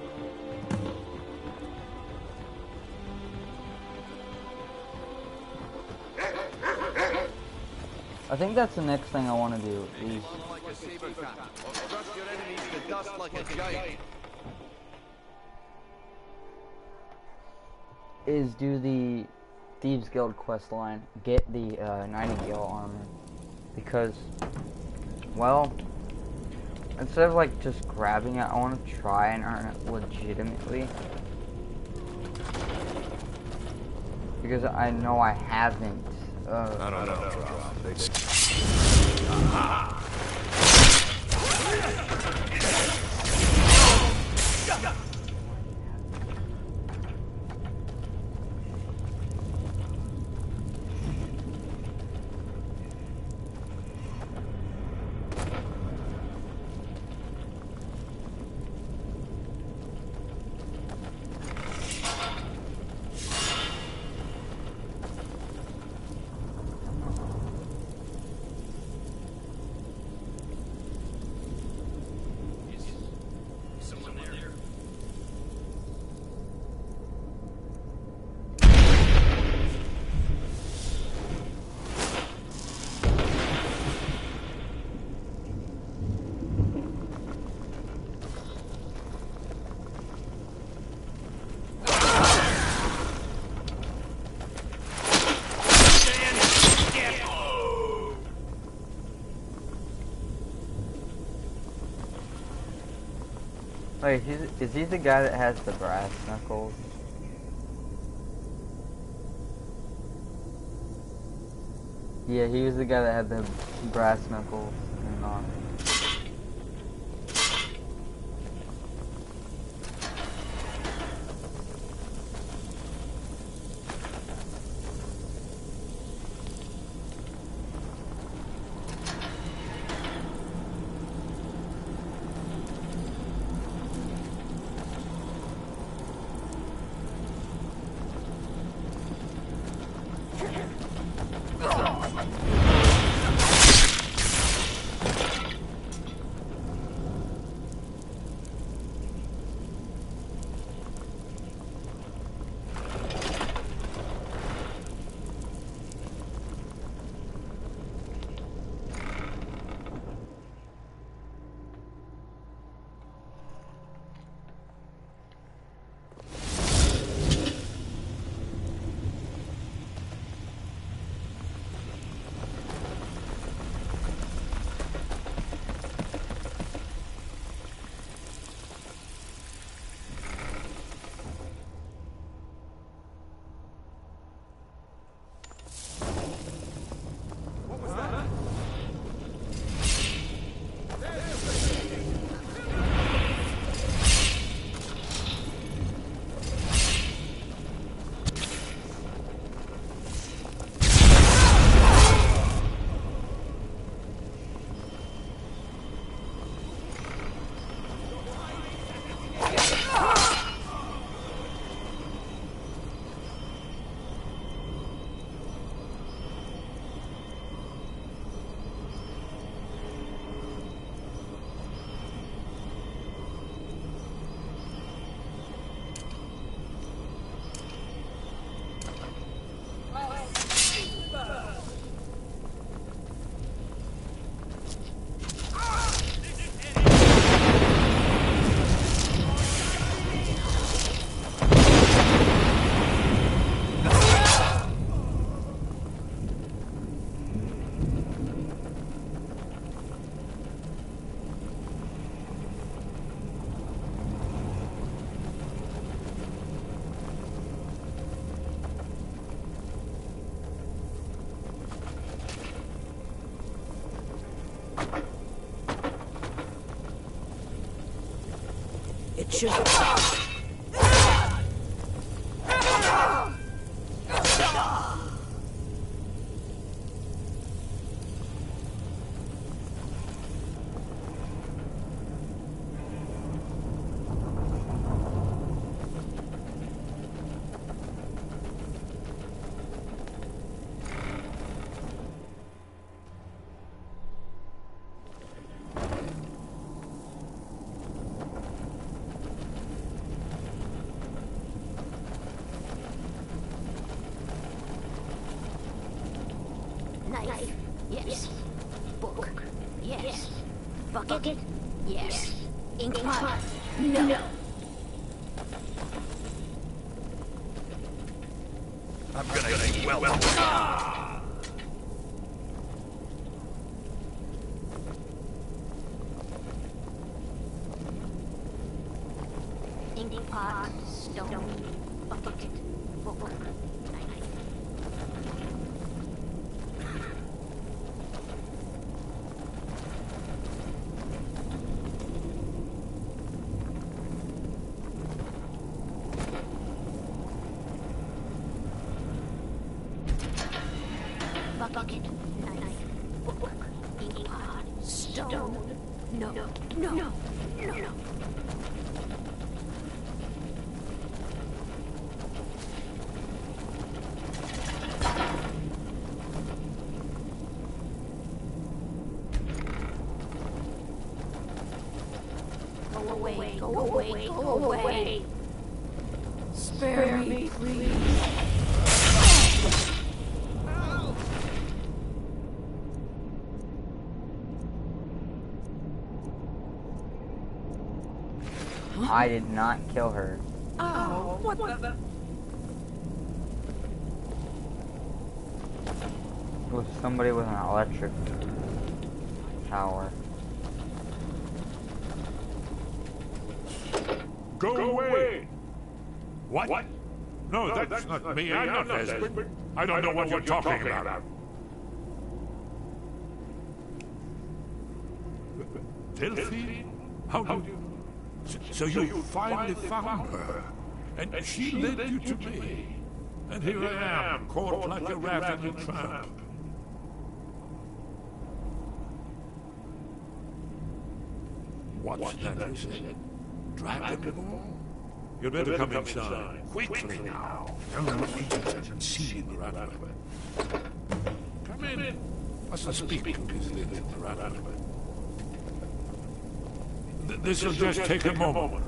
I think that's the next thing I want to do is do the Thieves Guild quest line, get the Nightingale armor, because, well, instead of like just grabbing it, I want to try and earn it legitimately, because I know I haven't. I don't know. They just... Wait, is he the guy that has the brass knuckles? Yeah, he was the guy that had the brass knuckles and all. It should. Knife. Yes. Book. Yes. Bucket. Yes. Ink pot. No. I'm gonna eat well. Ink pot. Stone. Bucket. Book. Bucket, knife, book, ink pot, stone. No, no, no, no. Go away, go away, go away. Spare me, please. I did not kill her. Oh, what the? It was somebody with an electric tower. Go away! What? No, that's not me. I'm not Esmond. I don't know what you're talking about. Delphine? How do you... So you finally found her, and she led you to me. And here I am, caught like a rat in a trap. What's that you said? Dragon Ball? You'd better come inside. Quickly now. Young Peter can see the rat. Come in. Mustn't speak to his little rat. This'll just take a moment.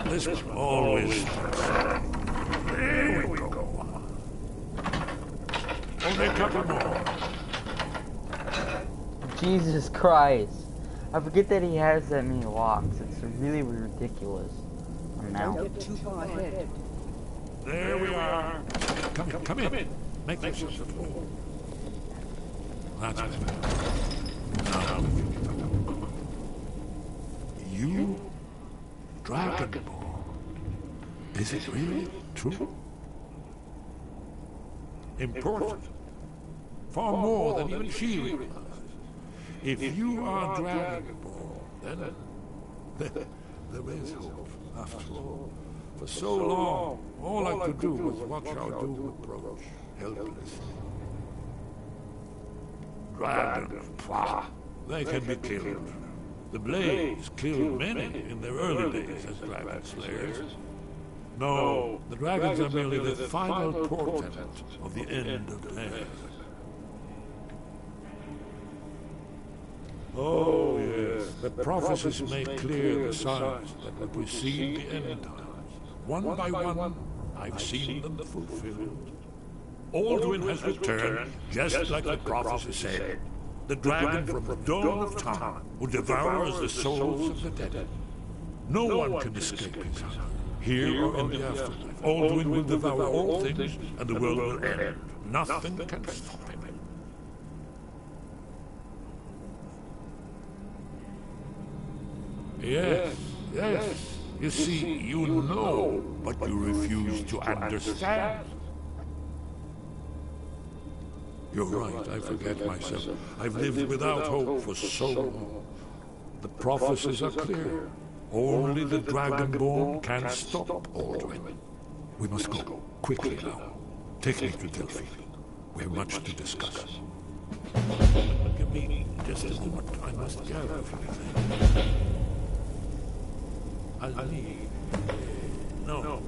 This one always... There we go. Only a couple more. Jesus Christ. I forget that he has that many locks. It's really ridiculous. Now. Don't get too far ahead. There we are. Come in. Make yourself at home. That's better. Now, you, Dragon Ball. Is it really true? Important. Far more than even she realizes. If you are Dragon Ball, then there is hope, after all. For so long, all I could do was watch our doom approach, helplessly. Dragons, pah, they can be killed. The Blades killed many in their early days as dragon slayers. No, the dragons are merely the final portent of the end of days. Oh, yes, the prophecies make clear the signs that will precede the end times. One by one, I've seen them fulfilled. Alduin has returned, just like the prophecy said. The dragon from the dawn of time will devour as the souls of the dead. No one can escape his hand. Here or in the afterlife, Alduin will devour all things, and the world will end. Nothing can stop him. Yes. You see, you know, but you refuse to understand. You're right, I forget myself. I've lived without hope for so long. The prophecies are clear. Only the Dragonborn can stop Alduin. We must go, quickly now. Take me to Delphine. We have much to discuss. Give me just a moment. I must gather a few things. I'll need... No.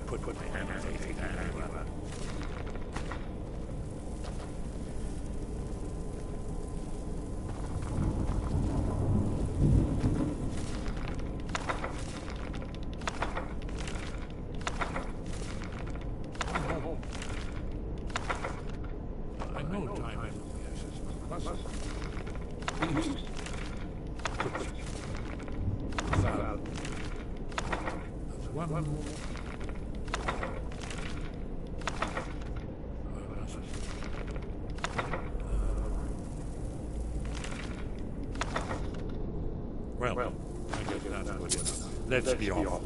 Put my hand on anything. I know time is please. That's one more. Well, I guess that's good enough. Let's be off.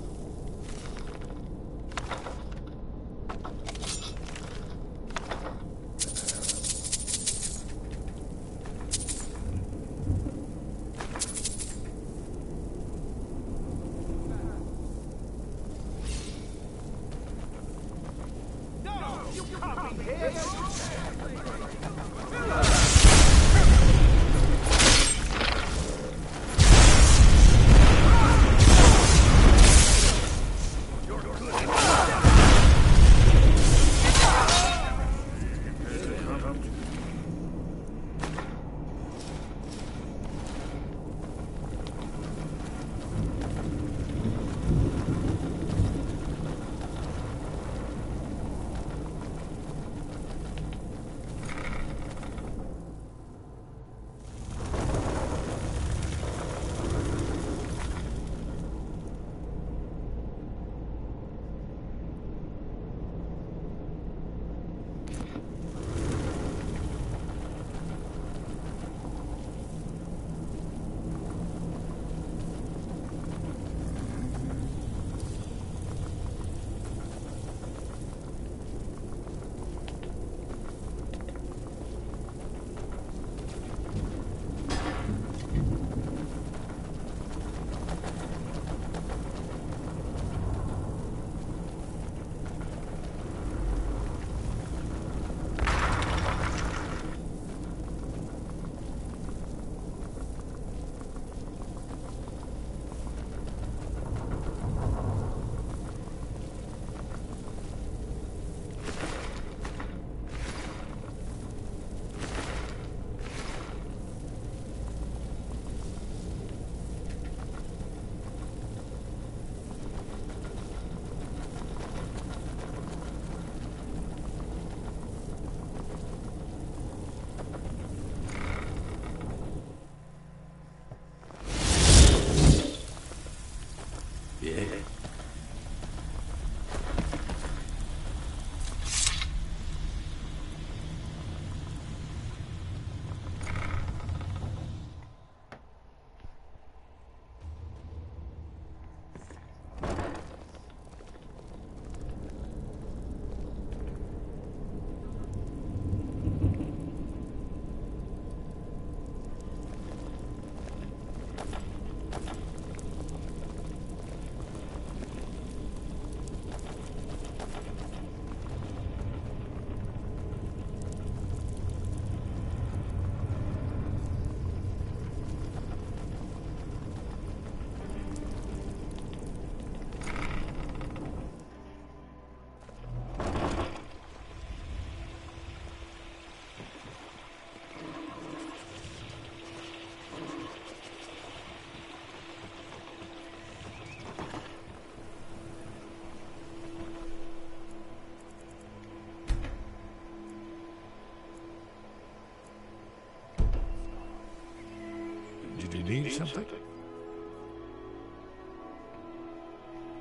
Did you need something?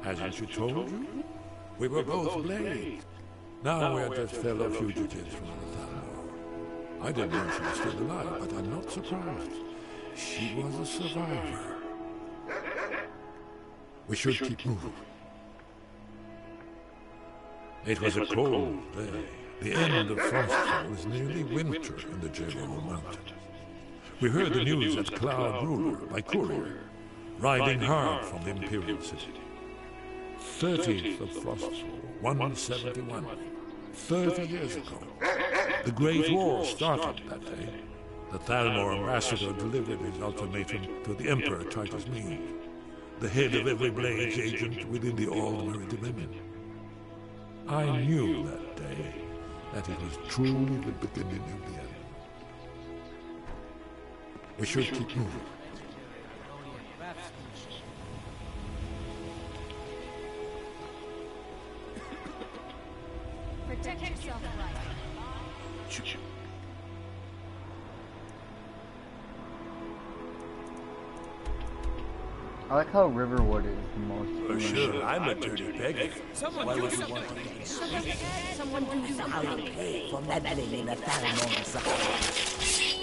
Hasn't she told you? We were both blades. Now we're just fellow fugitives from the Thalmor. I didn't know she was still alive, but I'm not surprised. She was a survivor. We should keep moving. It was a cold day. The end of Frostfall was nearly winter in the Jericho Mountains. We heard the news at Cloud Ruler by courier, riding hard from the Imperial City. 30th of Frostfall, 171. 30 years ago. The Great War started that day. The Thalmor ambassador delivered his ultimatum to the Emperor Titus Mead, the head of every Blade's agent within the Aldmeri Dominion. I knew that day that it was truly the beginning of the end. We should keep moving. Protect yourself, right? I like how Riverwood is the most. For sure, I'm a dirty beggar. Why would you want me? Someone do something. I'll pay for meddling in the Thalmor's affairs.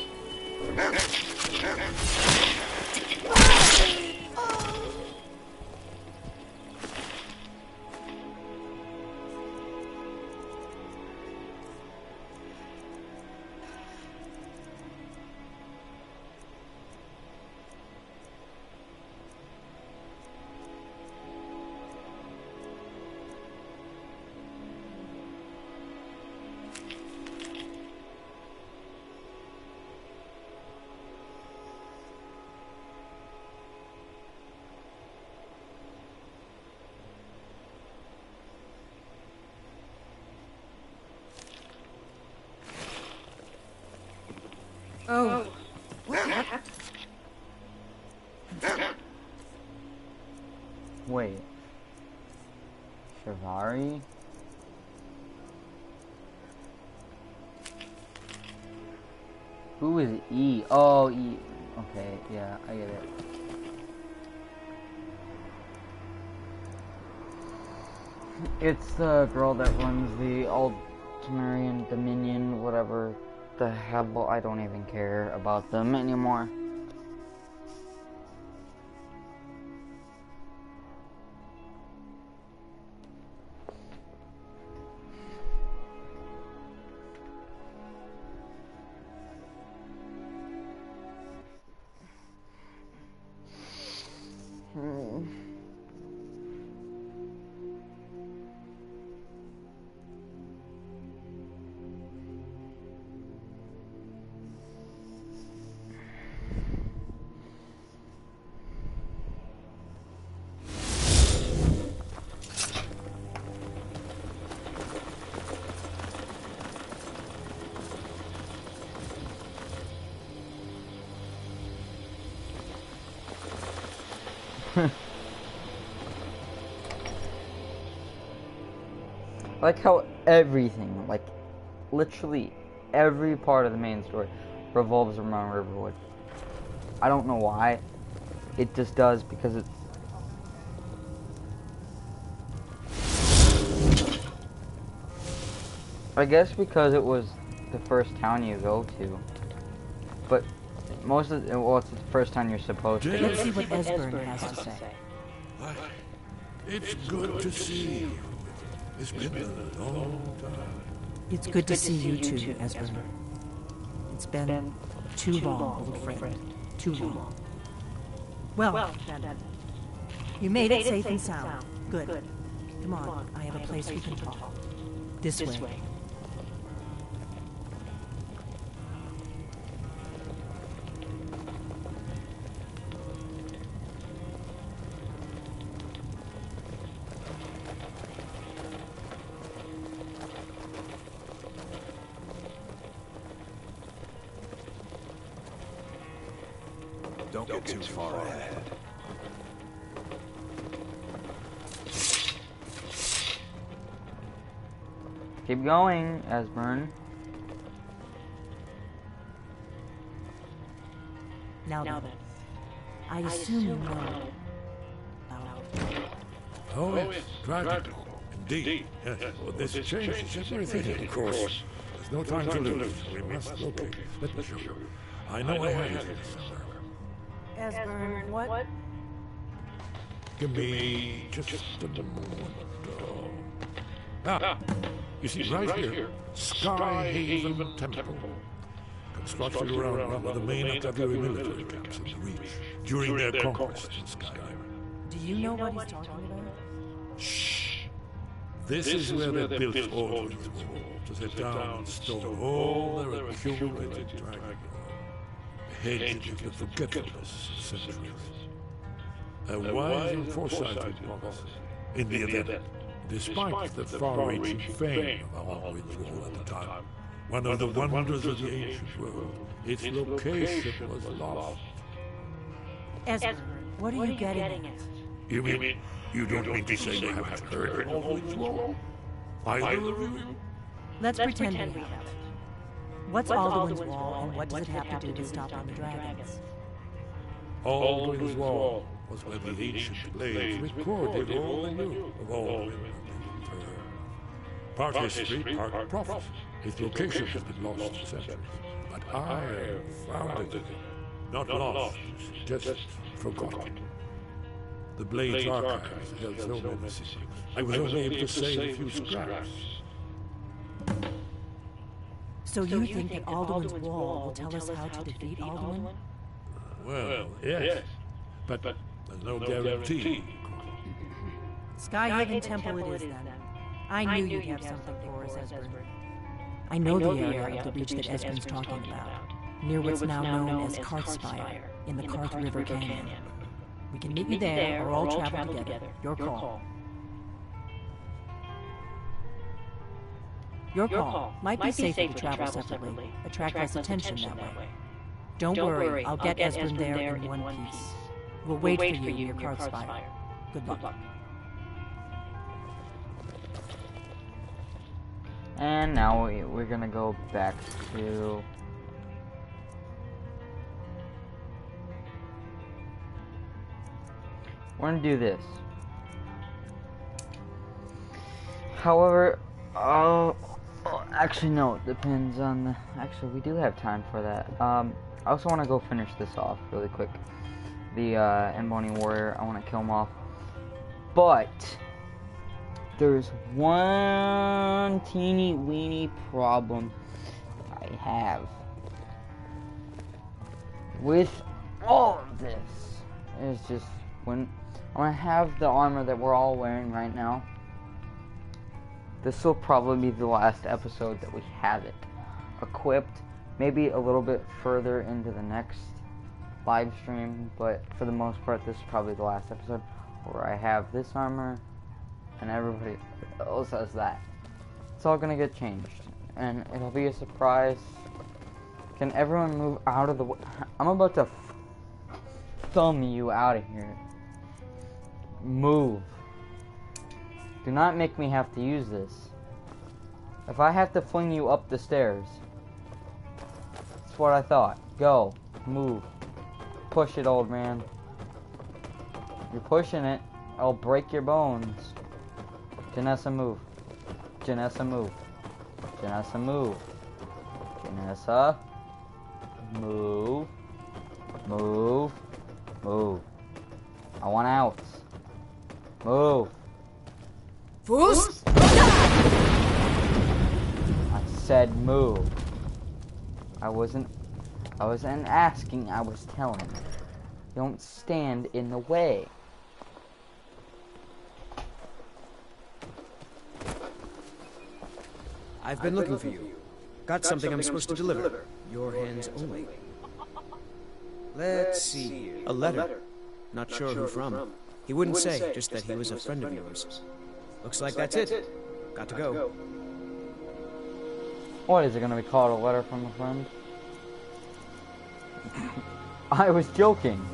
Oh. Wait. Shivari? Who is E? Oh, E. Okay, yeah, I get it. It's the girl that runs the Aldmerian Dominion, whatever the hell. I don't even care about them anymore. I like how everything, like literally every part of the main story revolves around Riverwood. I don't know why. It just does, because it's I guess because it was the first town you go to. But most of the, well, it's the first town you're supposed to. Let's see what Esbern has to say. It's good to see you. It's been a long time. It's good to see you too, Esbern. It's been too long, old friend. Too long. Well, you made it safe and sound. Good. Come on, I have a place we can talk. This way. Don't get too far ahead. Keep going, Esbern. Now then, I assume you know about... Oh, yes, Dragon. Indeed, yes. Well, this changes everything, of course. There's no time to lose. We must locate. Let me show you. I know I have it here somewhere. Esbern, what? Give me just a moment. You see, right here, Sky Haven Temple. Constructed around one of the main Ataviri military camps in the Reach during their conquest in Skyrim. Do you know what he's talking about? Shh! This is where they built Aldrin's Wall, to set down and store all their accumulated dragon. Hedged of the forgetfulness of centuries. A wise and foresighted policy. In the event, despite the far-reaching fame of Aldrin's Wall at the time, one of the wonders of the ancient world, its location was lost. Esbern, what are you getting at? You mean you don't mean to say you haven't heard of Aldrin's Wall? Either of you? Let's pretend we have. What's Alduin's Wall, and what does it have to do with stopping the dragons? Aldrin's Wall was where the ancient blades recorded all they knew of Aldrin and the Earth. Part history, part prophecy. Its location has been lost for centuries, but I found it. Not lost, just forgotten. The Blade's archives held so many secrets. I was only able to save a few scraps. So you think that Alduin's Wall will tell us how to defeat Alduin? Well, yes, but there's no guarantee. Skyhaven Temple it is then. I knew you'd have something for us, Esbern. I know the area of the Reach that Esbern's talking about, near what's now known as Karthspire, in the Karth River Canyon. We can meet you there, or all travel together. Your call. Your call. Might be safer to travel separately. Attract less attention that way. Don't worry, I'll get Esbern there in one piece. We'll wait for you near Karthspire. Good luck. And now we're gonna go back to... We're gonna do this. However, actually no, it depends on the... Actually, we do have time for that. I also want to go finish this off really quick. The Embony Warrior, I want to kill him off. But there's one teeny weeny problem I have with all of this. It's just when I have the armor that we're all wearing right now, this will probably be the last episode that we have it equipped. Maybe a little bit further into the next live stream, but for the most part, this is probably the last episode where I have this armor and everybody else has that. It's all gonna get changed, and it'll be a surprise. Can everyone move out of the way? I'm about to thumb you out of here. Move. Do not make me have to use this. If I have to fling you up the stairs, that's what I thought. Go. Move. Push it, old man. You're pushing it. I'll break your bones. Janessa, move. Janessa, move. Janessa, move. Janessa, move. Move. Move. I want out. Move. Fools! I said move. I wasn't asking, I was telling. Don't stand in the way. I've been looking for you. Got something I'm supposed to deliver. Your hands only. Let's see. A letter. Not sure who from. He wouldn't say, just that he was a friend of yours. Looks like that's it. Got to go. What, is it gonna be called a letter from a friend? I was joking.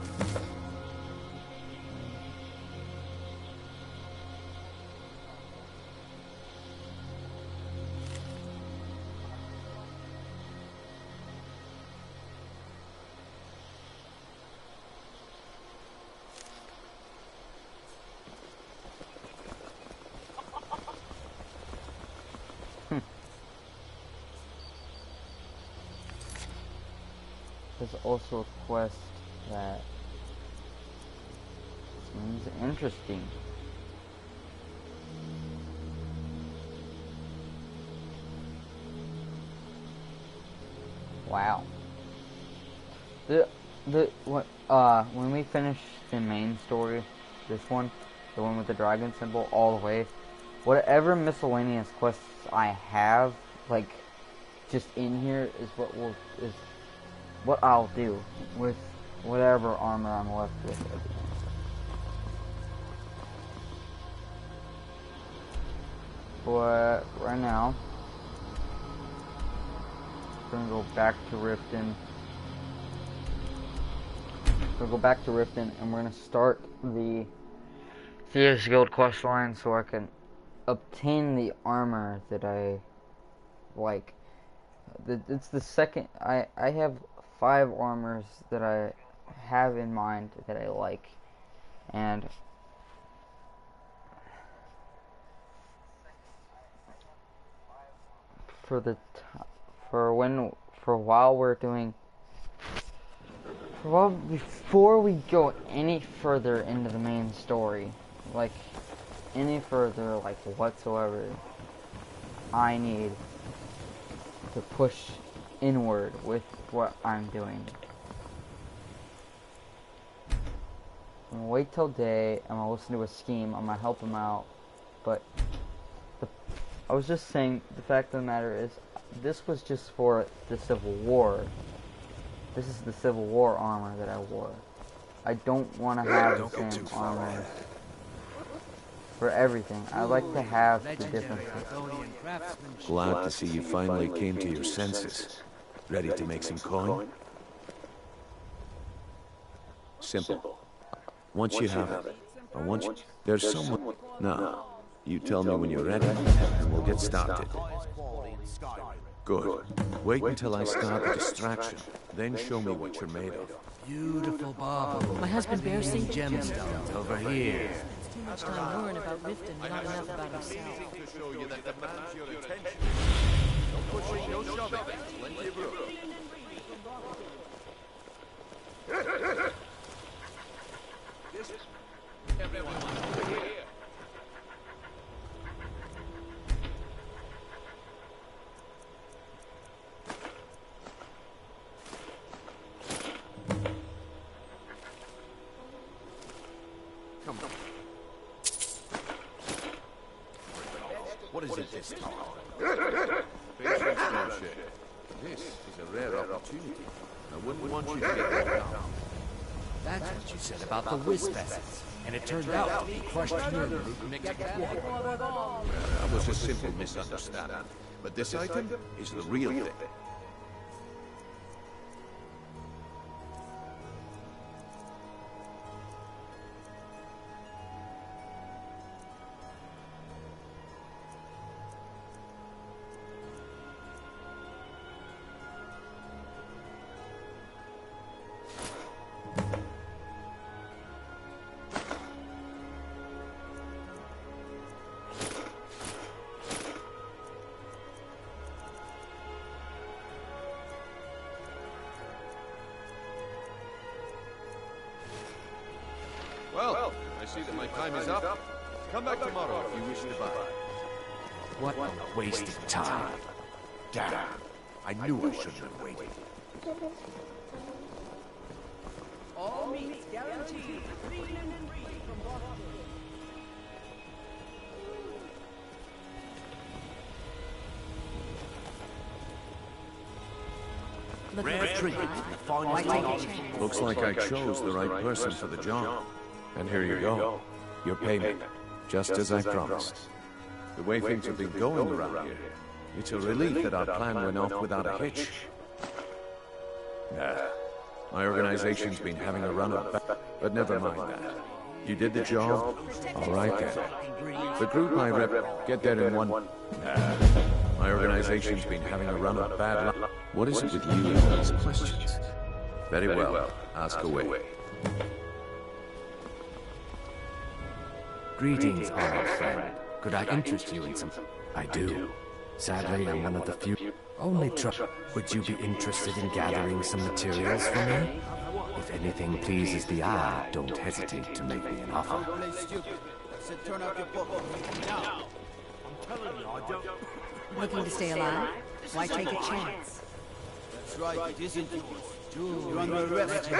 there's also a quest that seems interesting. Wow. When we finish the main story, this one, the one with the dragon symbol, all the way, whatever miscellaneous quests I have, like, just in here is what I'll do with whatever armor I'm left with at the end. But right now, we're gonna go back to Riften. And we're gonna start the Thieves Guild quest line so I can obtain the armor that I like. It's the second. I have 5 armors that I have in mind that I like, and before we go any further into the main story, like any further, like whatsoever, I need to push inward with what I'm doing. I'm gonna wait till day, I'm gonna listen to a scheme, I'm gonna help him out, but I was just saying, the fact of the matter is, this was just for the Civil War. This is the Civil War armor that I wore. I don't want to have the same armor for everything. I like to have the differences. Glad to see you finally came to your senses. Ready to make some coin? Simple. Once you have it, there's someone... Now, you tell me when you're ready, and we'll get started. Good. Wait until I start the distraction, then show me what you're made of. Beautiful bauble. My husband bears some gemstones over here. It's too much time worrying about Riften, not enough about himself. To show you that demands your attention. No pushing, no shoving. Plenty of room. Everyone, over here. What is it this time? Patience, Moshe. This is a rare opportunity. I wouldn't want you to get knocked down. That's what you said about the wisp essence. And it turned out to be crushed nerve root mixed with water. That was a simple misunderstanding. But this item is the real thing. Well, I see that my time is up. Come back tomorrow if you wish to buy. What a waste of time. Damn. I knew I shouldn't have waited. All meats guaranteed clean and free from bottle. Rare trinket from the fine. Looks like I chose the right person for the job. And here you go. Your payment. Just as I promised. The way things have been going around here, it's a relief that our plan went off without a hitch. Nah. My organization's been having a run of but never mind that. You did the job? Alright then. The group I rep, get there in one... Nah. My organization's been having a run of bad luck. What is it with you and all these questions? Very well. Ask away. Greetings, honored friend. Could I interest you in some... I do. Sadly, I'm one of the few. Only would you be interested in gathering some materials for me? If anything pleases the eye, don't hesitate to make me an offer. Turn out your book. Now. I'm telling you, I don't. Looking to stay alive? Why take a chance? That's right, it isn't yours. You're under arrest. I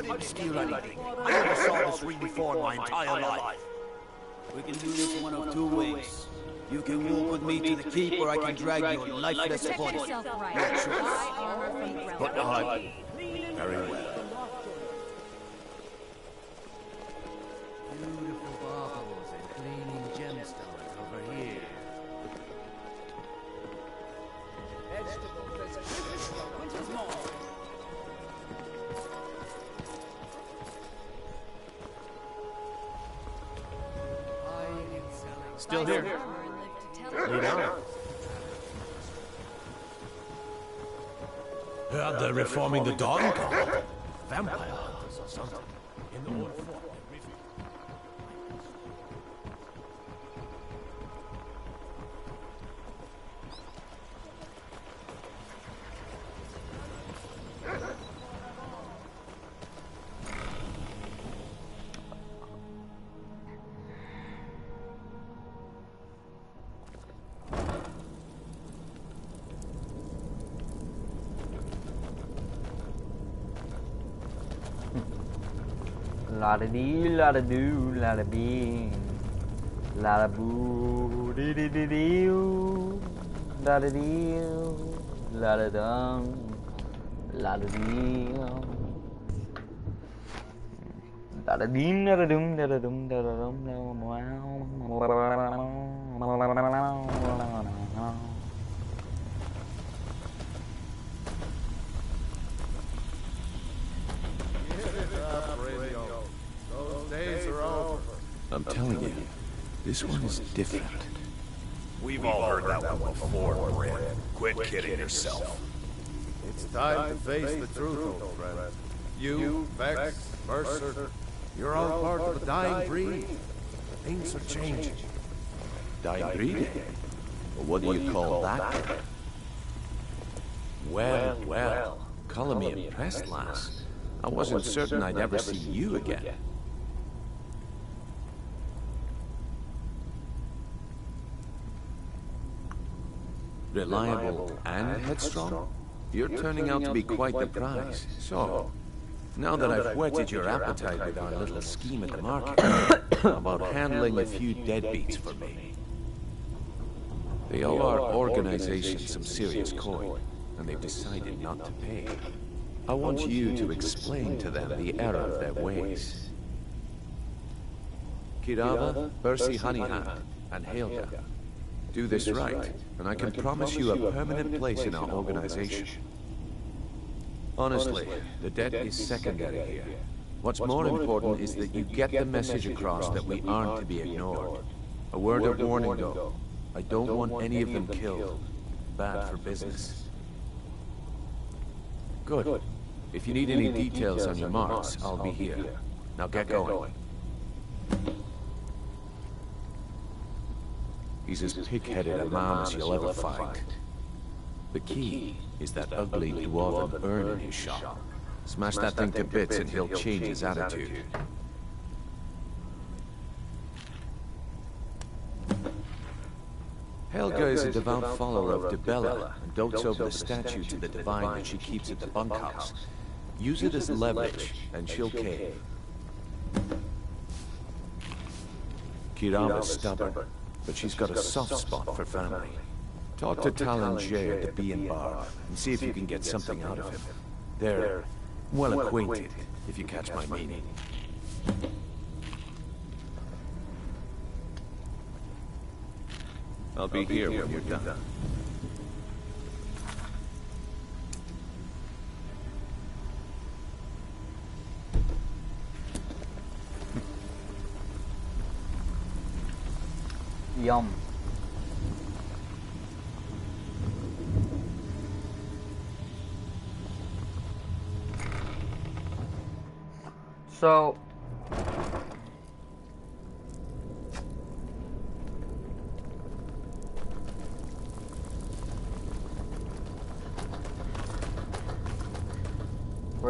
didn't steal anything. I never saw this ring before in my entire life. We can do this one of two ways. You can walk with me to the keep, or I can drag your lifeless body. Your choice. But I... Very well. Beautiful baubles and gleaming gemstones over here. Still here. Lead on. Heard they're reforming the dog guard. Vampire hunters or something. In the water form. La da dee, la da do, la da bee, la da boo, dee dee dee dee, la da dee, la da dum, la da dee, la da dee, la da dum, la da dum, la da dum, I'm telling you, this one is different. We've all heard that one before, Brent. Quit kidding yourself. It's time to face the truth, old friend. You, Vex, Mercer, you're all part of a dying breed. Things are changing. Dying breed? Well, what do you call that? Well, well, color me impressed, lass. I wasn't certain I'd ever see you again. Reliable and headstrong? You're turning out to be quite the prize. So, now that I've whetted your appetite with our little scheme at the market, how about handling a few deadbeats for me? They owe our organization some serious coin, and they've decided not to pay. I want you to explain to them the error of their ways. Kirava, Percy Honeyhand, and Helga. Do this right, and I can promise you a permanent place in our organization. Honestly, the debt is secondary here. What's more important is that you get the message across that we aren't to be ignored. A word of warning, though. I don't want any of them killed. Bad for business. Good. If you need any details on your marks, I'll be here. Now get going. He's as pig-headed a man as you'll ever find. The key is that ugly dwarven urn in his shop. Smash that thing to bits and he'll change his attitude. Helga is a devout follower of Dibella and dotes over the statue to the divine that she keeps at the bunkhouse. Use it as leverage, and she'll cave. Kirava's stubborn, but she's got a soft spot for family. Talk to Talon Jay at the Bee and Bar, and see if you can get something out of him. They're well acquainted, if you catch my meaning. I'll be here when you're done. Yum. So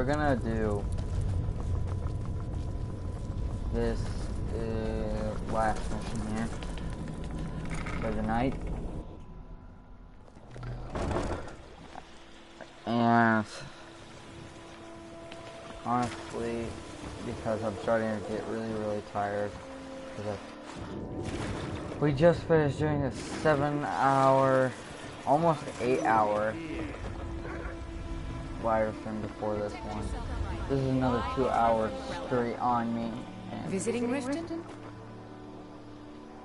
we're gonna do this last mission here for the night. And honestly, because I'm starting to get really tired, because we just finished doing a 7-hour, almost 8-hour live stream before this one. This is another 2 hours straight on me. And visiting Riften?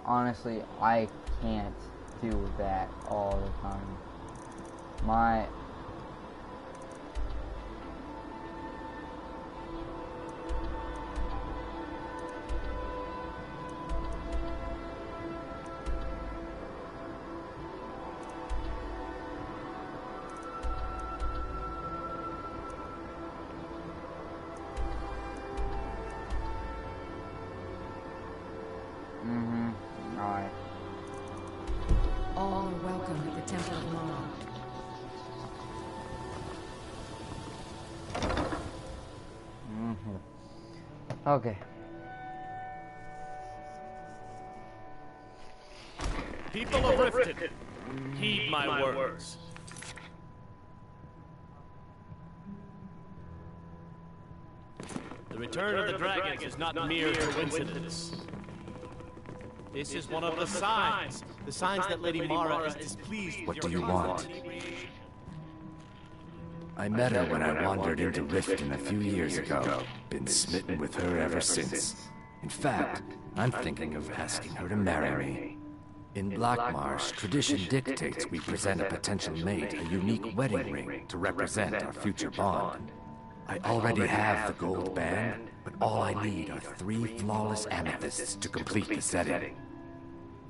Honestly, I can't do that all the time. My Alright. All are welcome at the Temple of Mara. Okay. People of Riften, heed my words. The return of the dragons is not mere coincidence. This is one of the signs that Lady Mara is displeased. What do you want? I met her when I wandered into Riften a few years ago. Been smitten with her ever since. In fact, I'm thinking of asking her to marry me. In Blackmarsh, tradition dictates we present a potential mate a unique wedding ring to represent our future bond. I already have the gold band, but all I need are 3 flawless amethysts to complete the setting.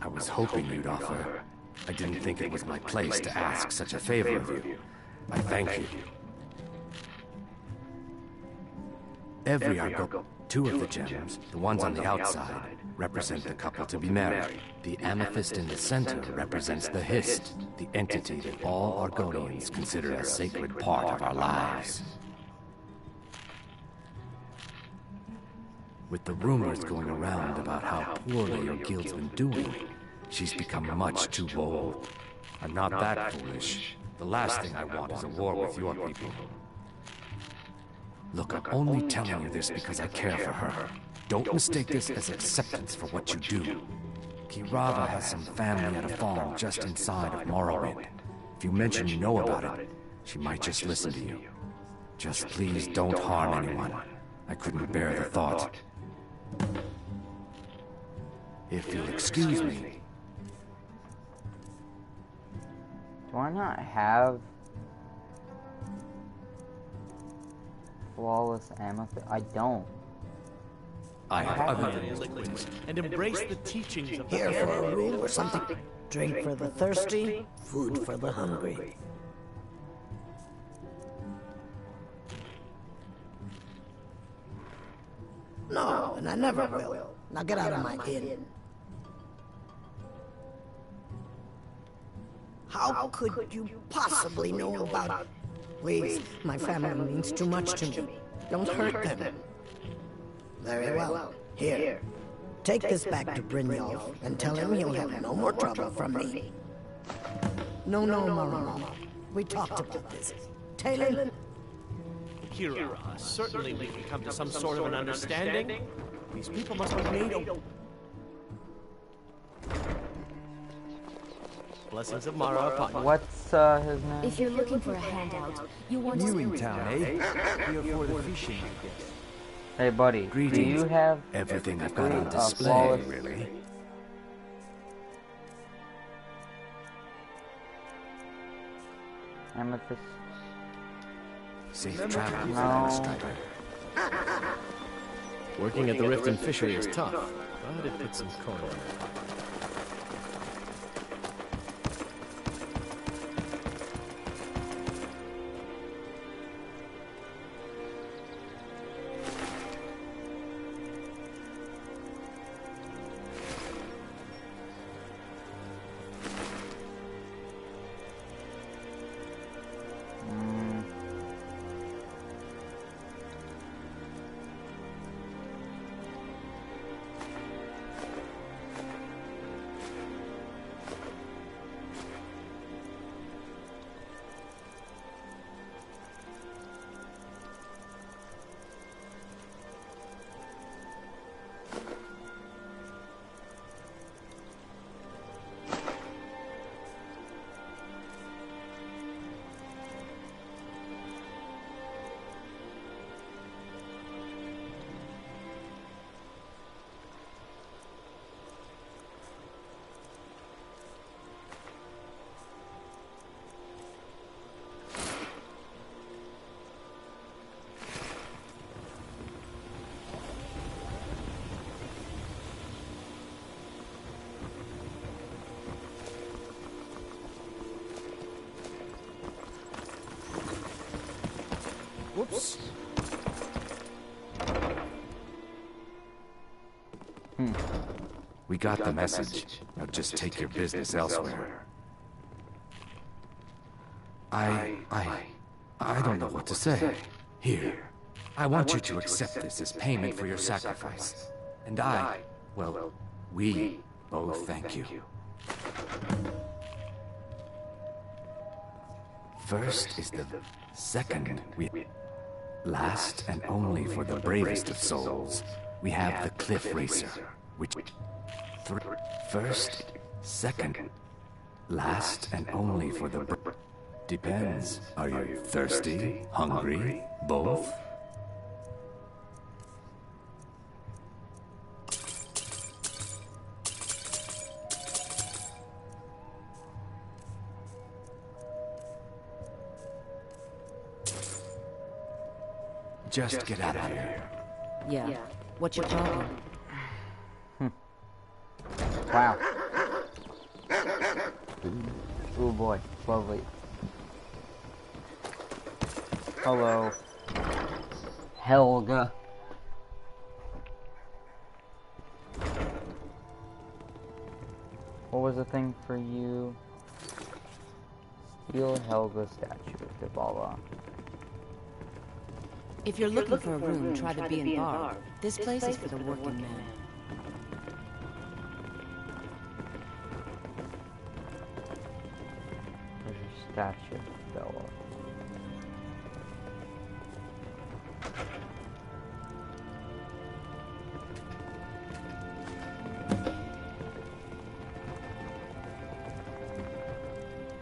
I was hoping you'd offer. I didn't think it was my place to ask such a favor of you. I thank you. Every argo, 2 of the gems, the ones on the outside, represent the couple to be married. The amethyst in the center represents the Hist, the entity that all Argonians consider a sacred part of our lives. With the rumors going around about how poorly your guild's been doing, she's become much too bold. I'm not that foolish. The last thing I want is a war with your people. Look, I'm only telling you this because I care for her. Don't mistake this as acceptance for what you do. Kirava has some family at a farm just inside of Morrowind. If you mention you know about it, she might just listen to you. Just please don't harm anyone. I couldn't bear the thought. If you'll excuse me. Do I not have flawless amethyst? I don't. I have other liquids and embrace the teachings of the Here for a rule or something. Drink for the thirsty, food for the hungry. No, and I never will. Now get out of my inn. How could you possibly know about it? Please, my family means too much to me. Don't hurt them. Very well. Here. Take this back to Brynjolf and tell him he'll have no more trouble from me. No, Mama. We talked about this. Talon? Kira, certainly we can come to some sort of an understanding. These people must be made of... Blessings of Mara upon you. What's his name? If you're looking for a handout, you want New to... in town, eh? Here for the fishing, I guess. Hey, buddy. Greetings. Do you have everything I've got on display, flawless really? amethyst? Safe travel, No. Striker. Working at the Riften fishery is tough, but it puts some coin in it. We got the message. Now just take your business elsewhere. I don't know what to say. Here, I want you to accept this as payment for your sacrifice. And we both thank you. First is the second. Last and only for the bravest of souls, we have the Cliff Racer, which... First, second, last and only for the... Depends. Are you thirsty, hungry, both? Just get out of here. Yeah. What's your problem? Wow. Oh boy, lovely. Hello. Helga. What was the thing for you? Steal Helga statue. Thevaulta. If you're looking for a room, try the B&B bar. This place is for the working man. Where's your statue, Bella?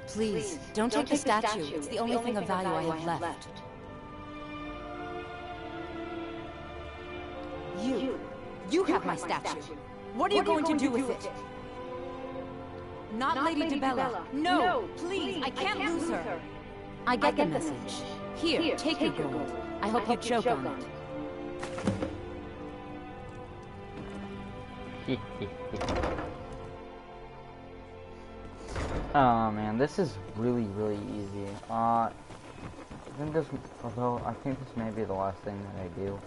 Please, don't take the statue. It's the only thing of value I have left. You have my statue. What are you going to do with it? Not Lady DeBella. No, please, I can't lose her. I get the message. Here, take your gold. I hope you choke on it. Oh man, this is really easy. I think this may be the last thing that I do.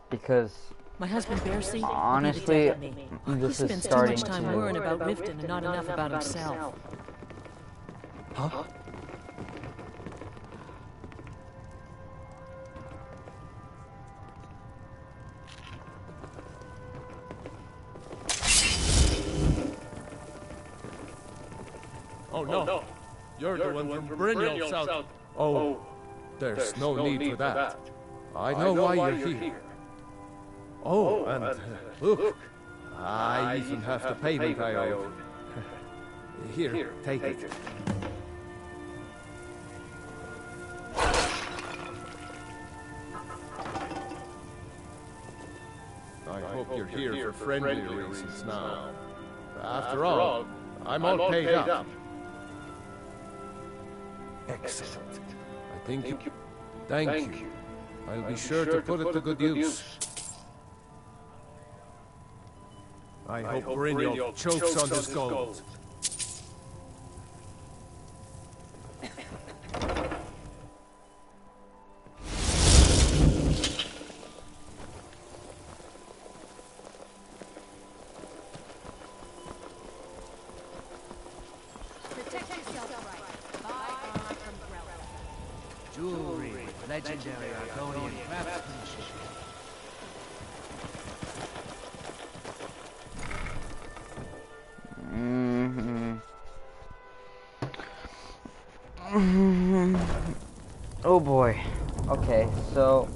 Because my husband Bercy, honestly, this he is spends starting too much time to... worrying about Riften and not enough about himself. Huh? Oh no, you're the one from Brynjolf's South. Oh, there's no need for that. I know why you're here. Oh, and look, I even have the payment I owed. Here, take it. I hope you're here for friendly reasons now. After all, I'm all paid up. Excellent. I think you... Thank you. I'll be sure to put it to good use. I hope Brynjolf chokes on this gold. Jewelry, legendary Argonian craftsmanship. Oh boy. Okay, so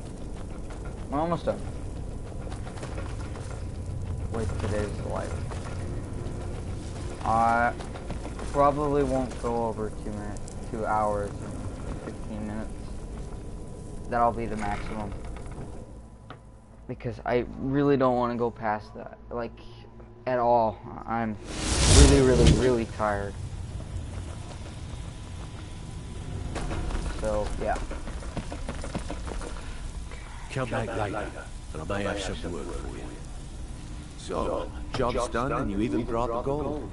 we're almost done. With today's life. I probably won't go over 2 hours and 15 minutes. That'll be the maximum. Because I really don't want to go past that. Like, at all. I'm really tired. So, yeah. Come back later, and I may have some work for you. So, job's done and you even brought the gold.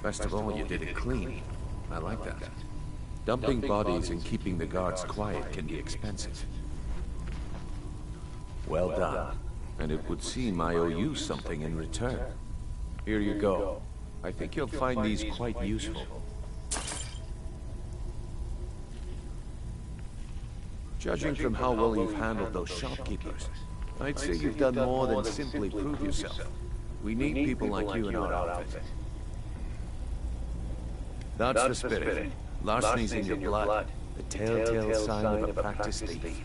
Best of all, you did it clean. I like that. Dumping bodies and keeping the guards quiet can be expensive. Well done. And it would seem I owe you something in return. Here you go. I think you'll find these quite useful. Judging from how well you've handled those shopkeepers, I'd say you've done more than simply prove yourself. We need people like you in our outfit. That's the spirit. Larceny's in your blood. The telltale sign of a practiced thief.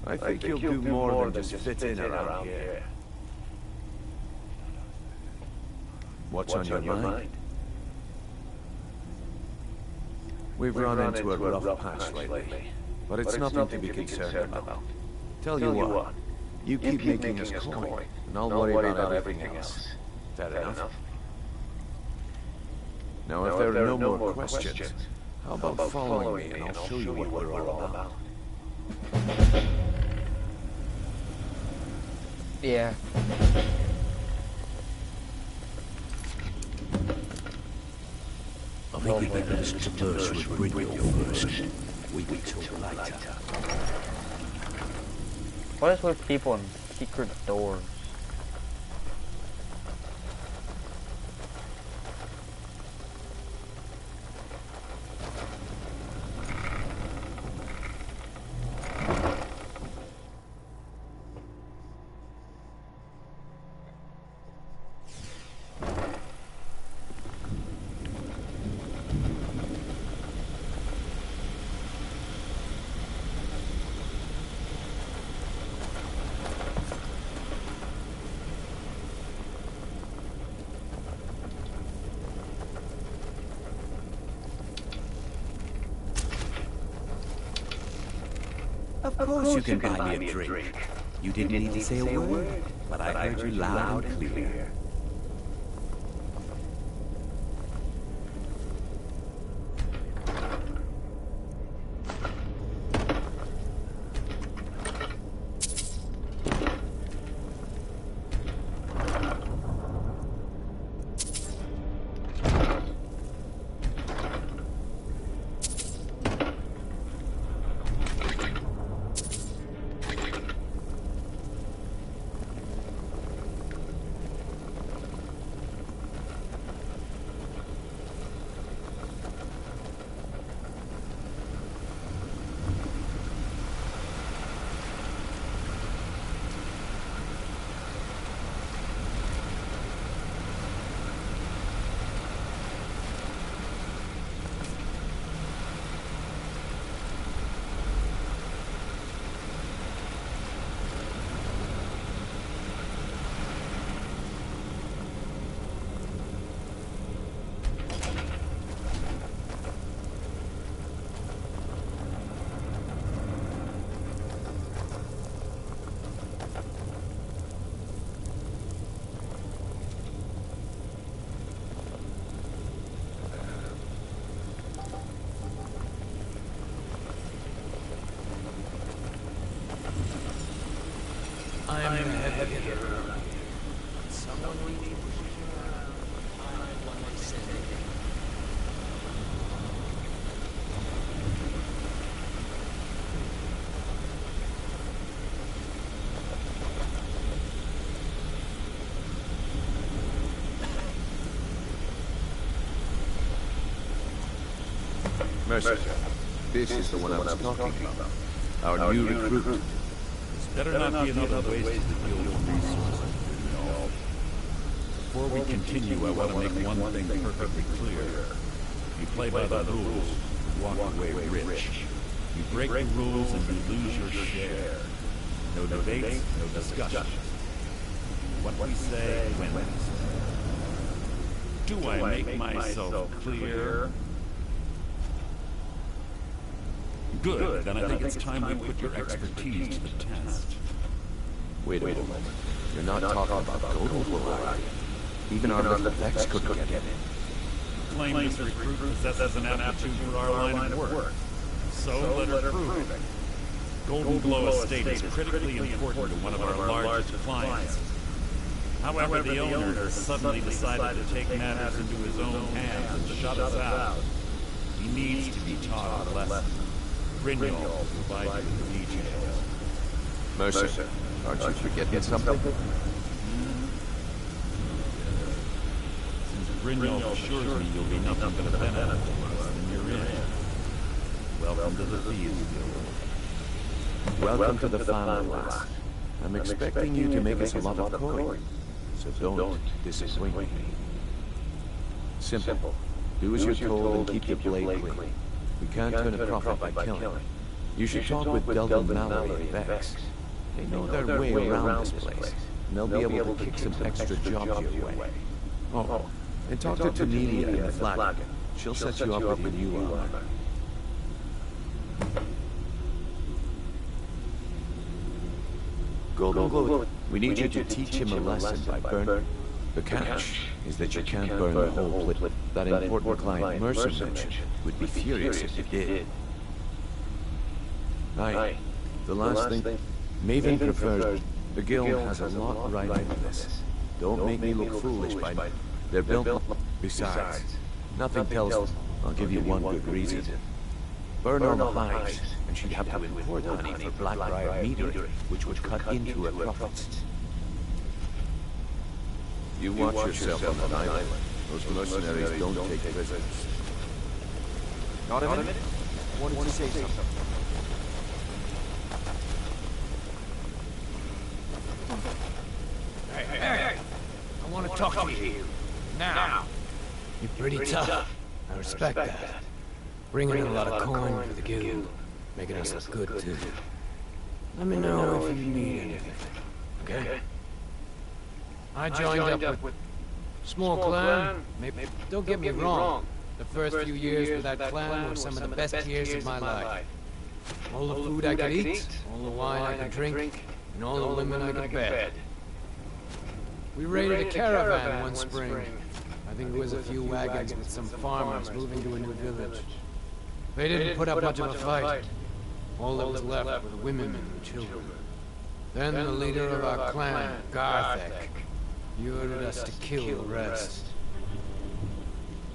I think you'll do more than just fit in around here. What's on your mind? We've run into a rough patch lately, but it's nothing to be concerned about. Tell you what, you keep making us coin, and I'll worry about everything else. Fair enough? Now, if there are no more questions, how about following me and I'll show you what we're all about. Yeah. I think we better traverse with Brindle first. We can talk later. What is with people in secret doors? Of course you can buy me a drink. You didn't need to say a word, but I heard you loud and clear. I'm heavy here. Someone needs to push me around. Find what they say. Mercer, this is the one I was talking about. Our new recruit. Better not be another waste of the guild's resources. No. Before we continue, I want to make one thing perfectly clear. You play by the rules, you walk away rich. You break the rules and you lose your share. No debates, no discussion. What we say wins. Do I make myself clear? Good, then I think it's time we put your expertise to the test. Wait a moment. You're not talking about golden variety. Even our little Vex couldn't get in. Claim this recruit possesses an aptitude for our line of work. So let her prove it. Golden Glow Estate is critically important to one of our largest clients. However, the owner has suddenly decided to take matters into his own hands and shut us out. He needs to be taught a lesson. Brindle will provide you with the details. Mercer, aren't you forgetting something? Since Brynjolf assures me you'll be nothing but a benefit to us, then you're in. Welcome to the Thieves Guild. Welcome to the family, lass. I'm expecting you to make us a lot of coin, so don't disappoint me. Simple. Do as you're told and keep your blade clean. We can't turn a profit by killing. You should talk with Delvin Mallory and Vex. They know their way around this place, and they'll be able to kick some extra jobs your way. Oh, and talk to Tanelia in the Flagon. She'll set you up with your new armor. Golden Glow, we need you to teach him a lesson by burn. The catch is that you can't burn the whole plate. That important client Mercer mentioned would be furious if you did. Aye, the last thing, Maven prefers. The guild has a lot right into this. Don't make me look foolish by they're built. Besides, nothing tells. I'll give you one good reason. Burn all the hives, and she'd have to import honey for Blackbriar meadery, which would cut into her profits. You watch yourself on that island. Those mercenaries don't take prisoners. Got a minute? I wanted to say something. Hey, I want to talk to you. Now. You're pretty tough. I respect that. Bringing in a lot of coin for the guild. Making us look good, too. Let me know if you need anything. Okay? I joined up with small clan. Maybe don't get me wrong. The first few years with that clan were some of the best years of my life. All the food I could eat, all the wine I could drink, and all the women I could bed. We raided a caravan one spring. I think it was a few wagons with some farmers moving to a new village. They didn't put up much of a fight. All that was left were the women and the children. Then the leader of our clan, Garthek, he ordered us to kill the rest.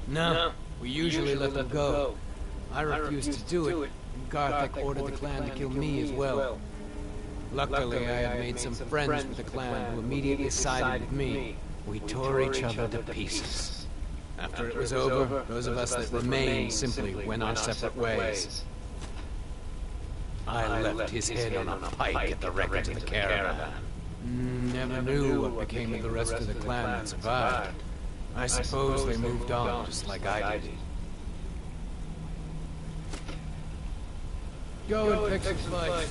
No, we usually let them go. I refused to do it, and Garthek ordered the clan to kill me as well. Luckily, I had made some friends with the clan who immediately sided with me. We tore each other to pieces. After it was over, those of us that remained simply went our separate ways. I left his head on a pike at the wreckage of the caravan. Never knew what became of the rest of the clan that survived. I suppose they moved on just like I did. Go and pick some fights.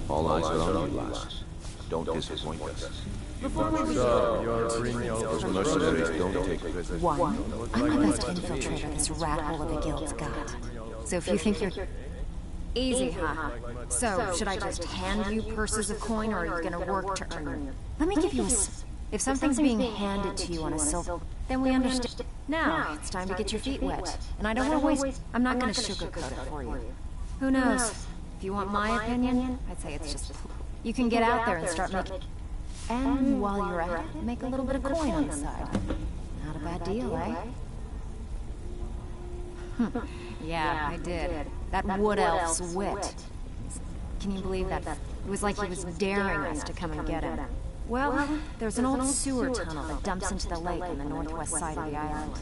All eyes are on you, lass. Don't disappoint us. Before we So, you're Those mercenaries don't take prisoners. One, I'm the best infiltrator this rat hole of a guild's got. So if you think you're... Easy, huh? So, should I just hand you purses of coin, or are you gonna work to earn them? Let me give you a... If something's being handed to you on a silver, then we understand. Now, it's time to get your feet wet. And I don't want to waste... I'm not gonna sugarcoat it for you. Who knows? If you want my opinion, I'd say it's just... You can get out there and start making... And while you're at it, make a little bit of coin on the side. Not a bad deal, eh? Yeah, I did. That wood elf's wit. Can you believe that? It was like he was daring us to come and get him. Well, there's an old sewer tunnel that dumps into the lake on the northwest side of the island.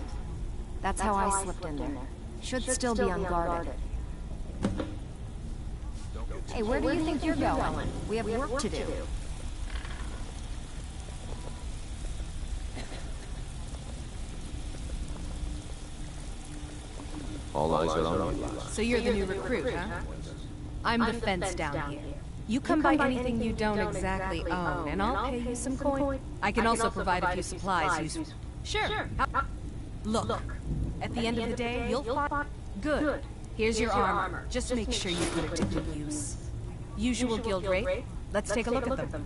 That's how I slipped in there. Should still be unguarded. Hey, where do you think you're going? We have work to do. All eyes are on you, lass. So you're the new recruit, huh? I'm the fence down here. You come by anything you don't exactly own, and I'll pay you some coin. I can also provide a few supplies you... Sure. Look, at the end of the day, you'll find... Good. Here's your armor. Just make sure you put it to good use. Usual guild rate. Let's take a look at them.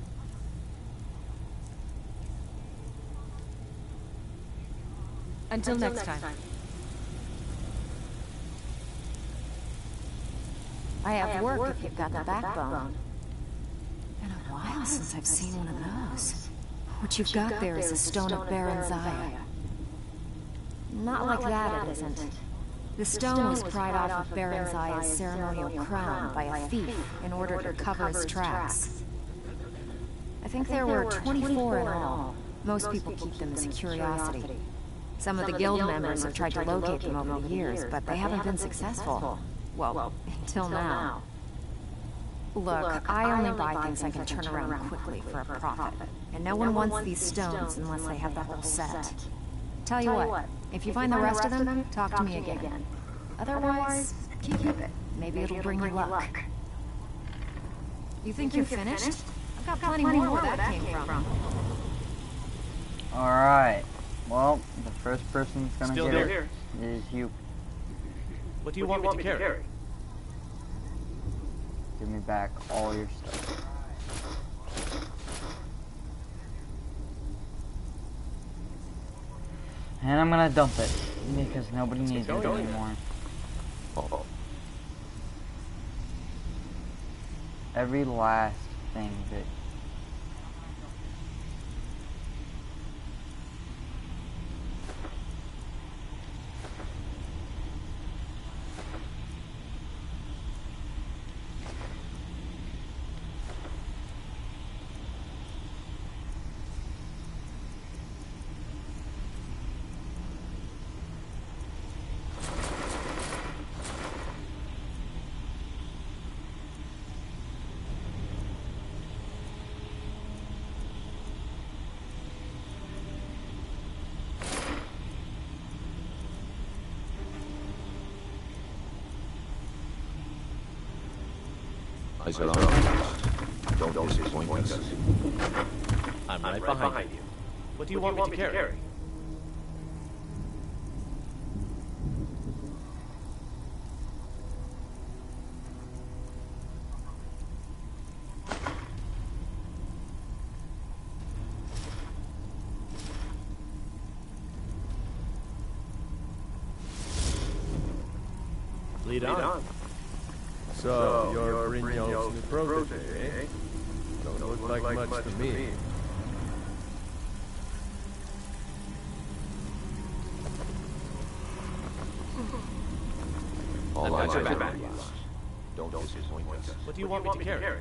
Until next time. I have work if you've got the backbone. Been a while since I've seen one of those. What you've got there is a stone of Baron Zaya. Not like that, it isn't. The stone was pried off of Baron Zaya's ceremonial crown by a thief in order to cover his tracks. I think there were 24 in all. Most people keep them as a curiosity. Some of the guild members have tried to locate them over the years, but they haven't been successful. Well, until now. Look, I only buy things I can turn around quickly for a profit. And no one wants these stones unless they have the whole set. Tell you what, if you find the rest of them, talk to me again. Otherwise, keep it. Maybe it'll bring you luck. You think you're finished? I've got plenty more where that came from. Alright. Well, the first person that's gonna Still get here. it is you. What do you want me to carry? Give me back all your stuff. And I'm gonna dump it, because nobody needs it anymore. Every last thing that... Eyes are on us. Don't disappoint us. I'm right behind you. What do you want me to carry? Lead on. So, you're Brynjolf's new protege, eh? Don't look like much to me. All eyes are back. Don't disappoint us. What do you want me to carry?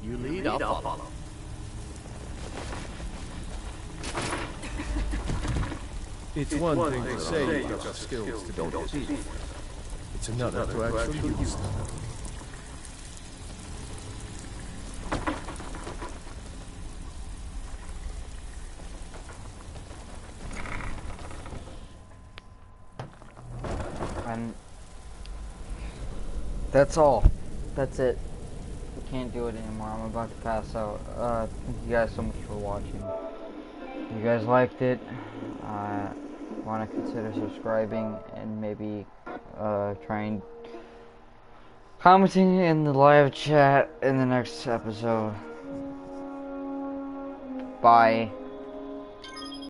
You lead, I'll follow. It's one thing to say you've got the skills to do it. It's another to actually use them. And that's all. That's it. Can't do it anymore. I'm about to pass out. Thank you guys so much for watching. If you guys liked it, want to consider subscribing and maybe trying commenting in the live chat in the next episode. Bye.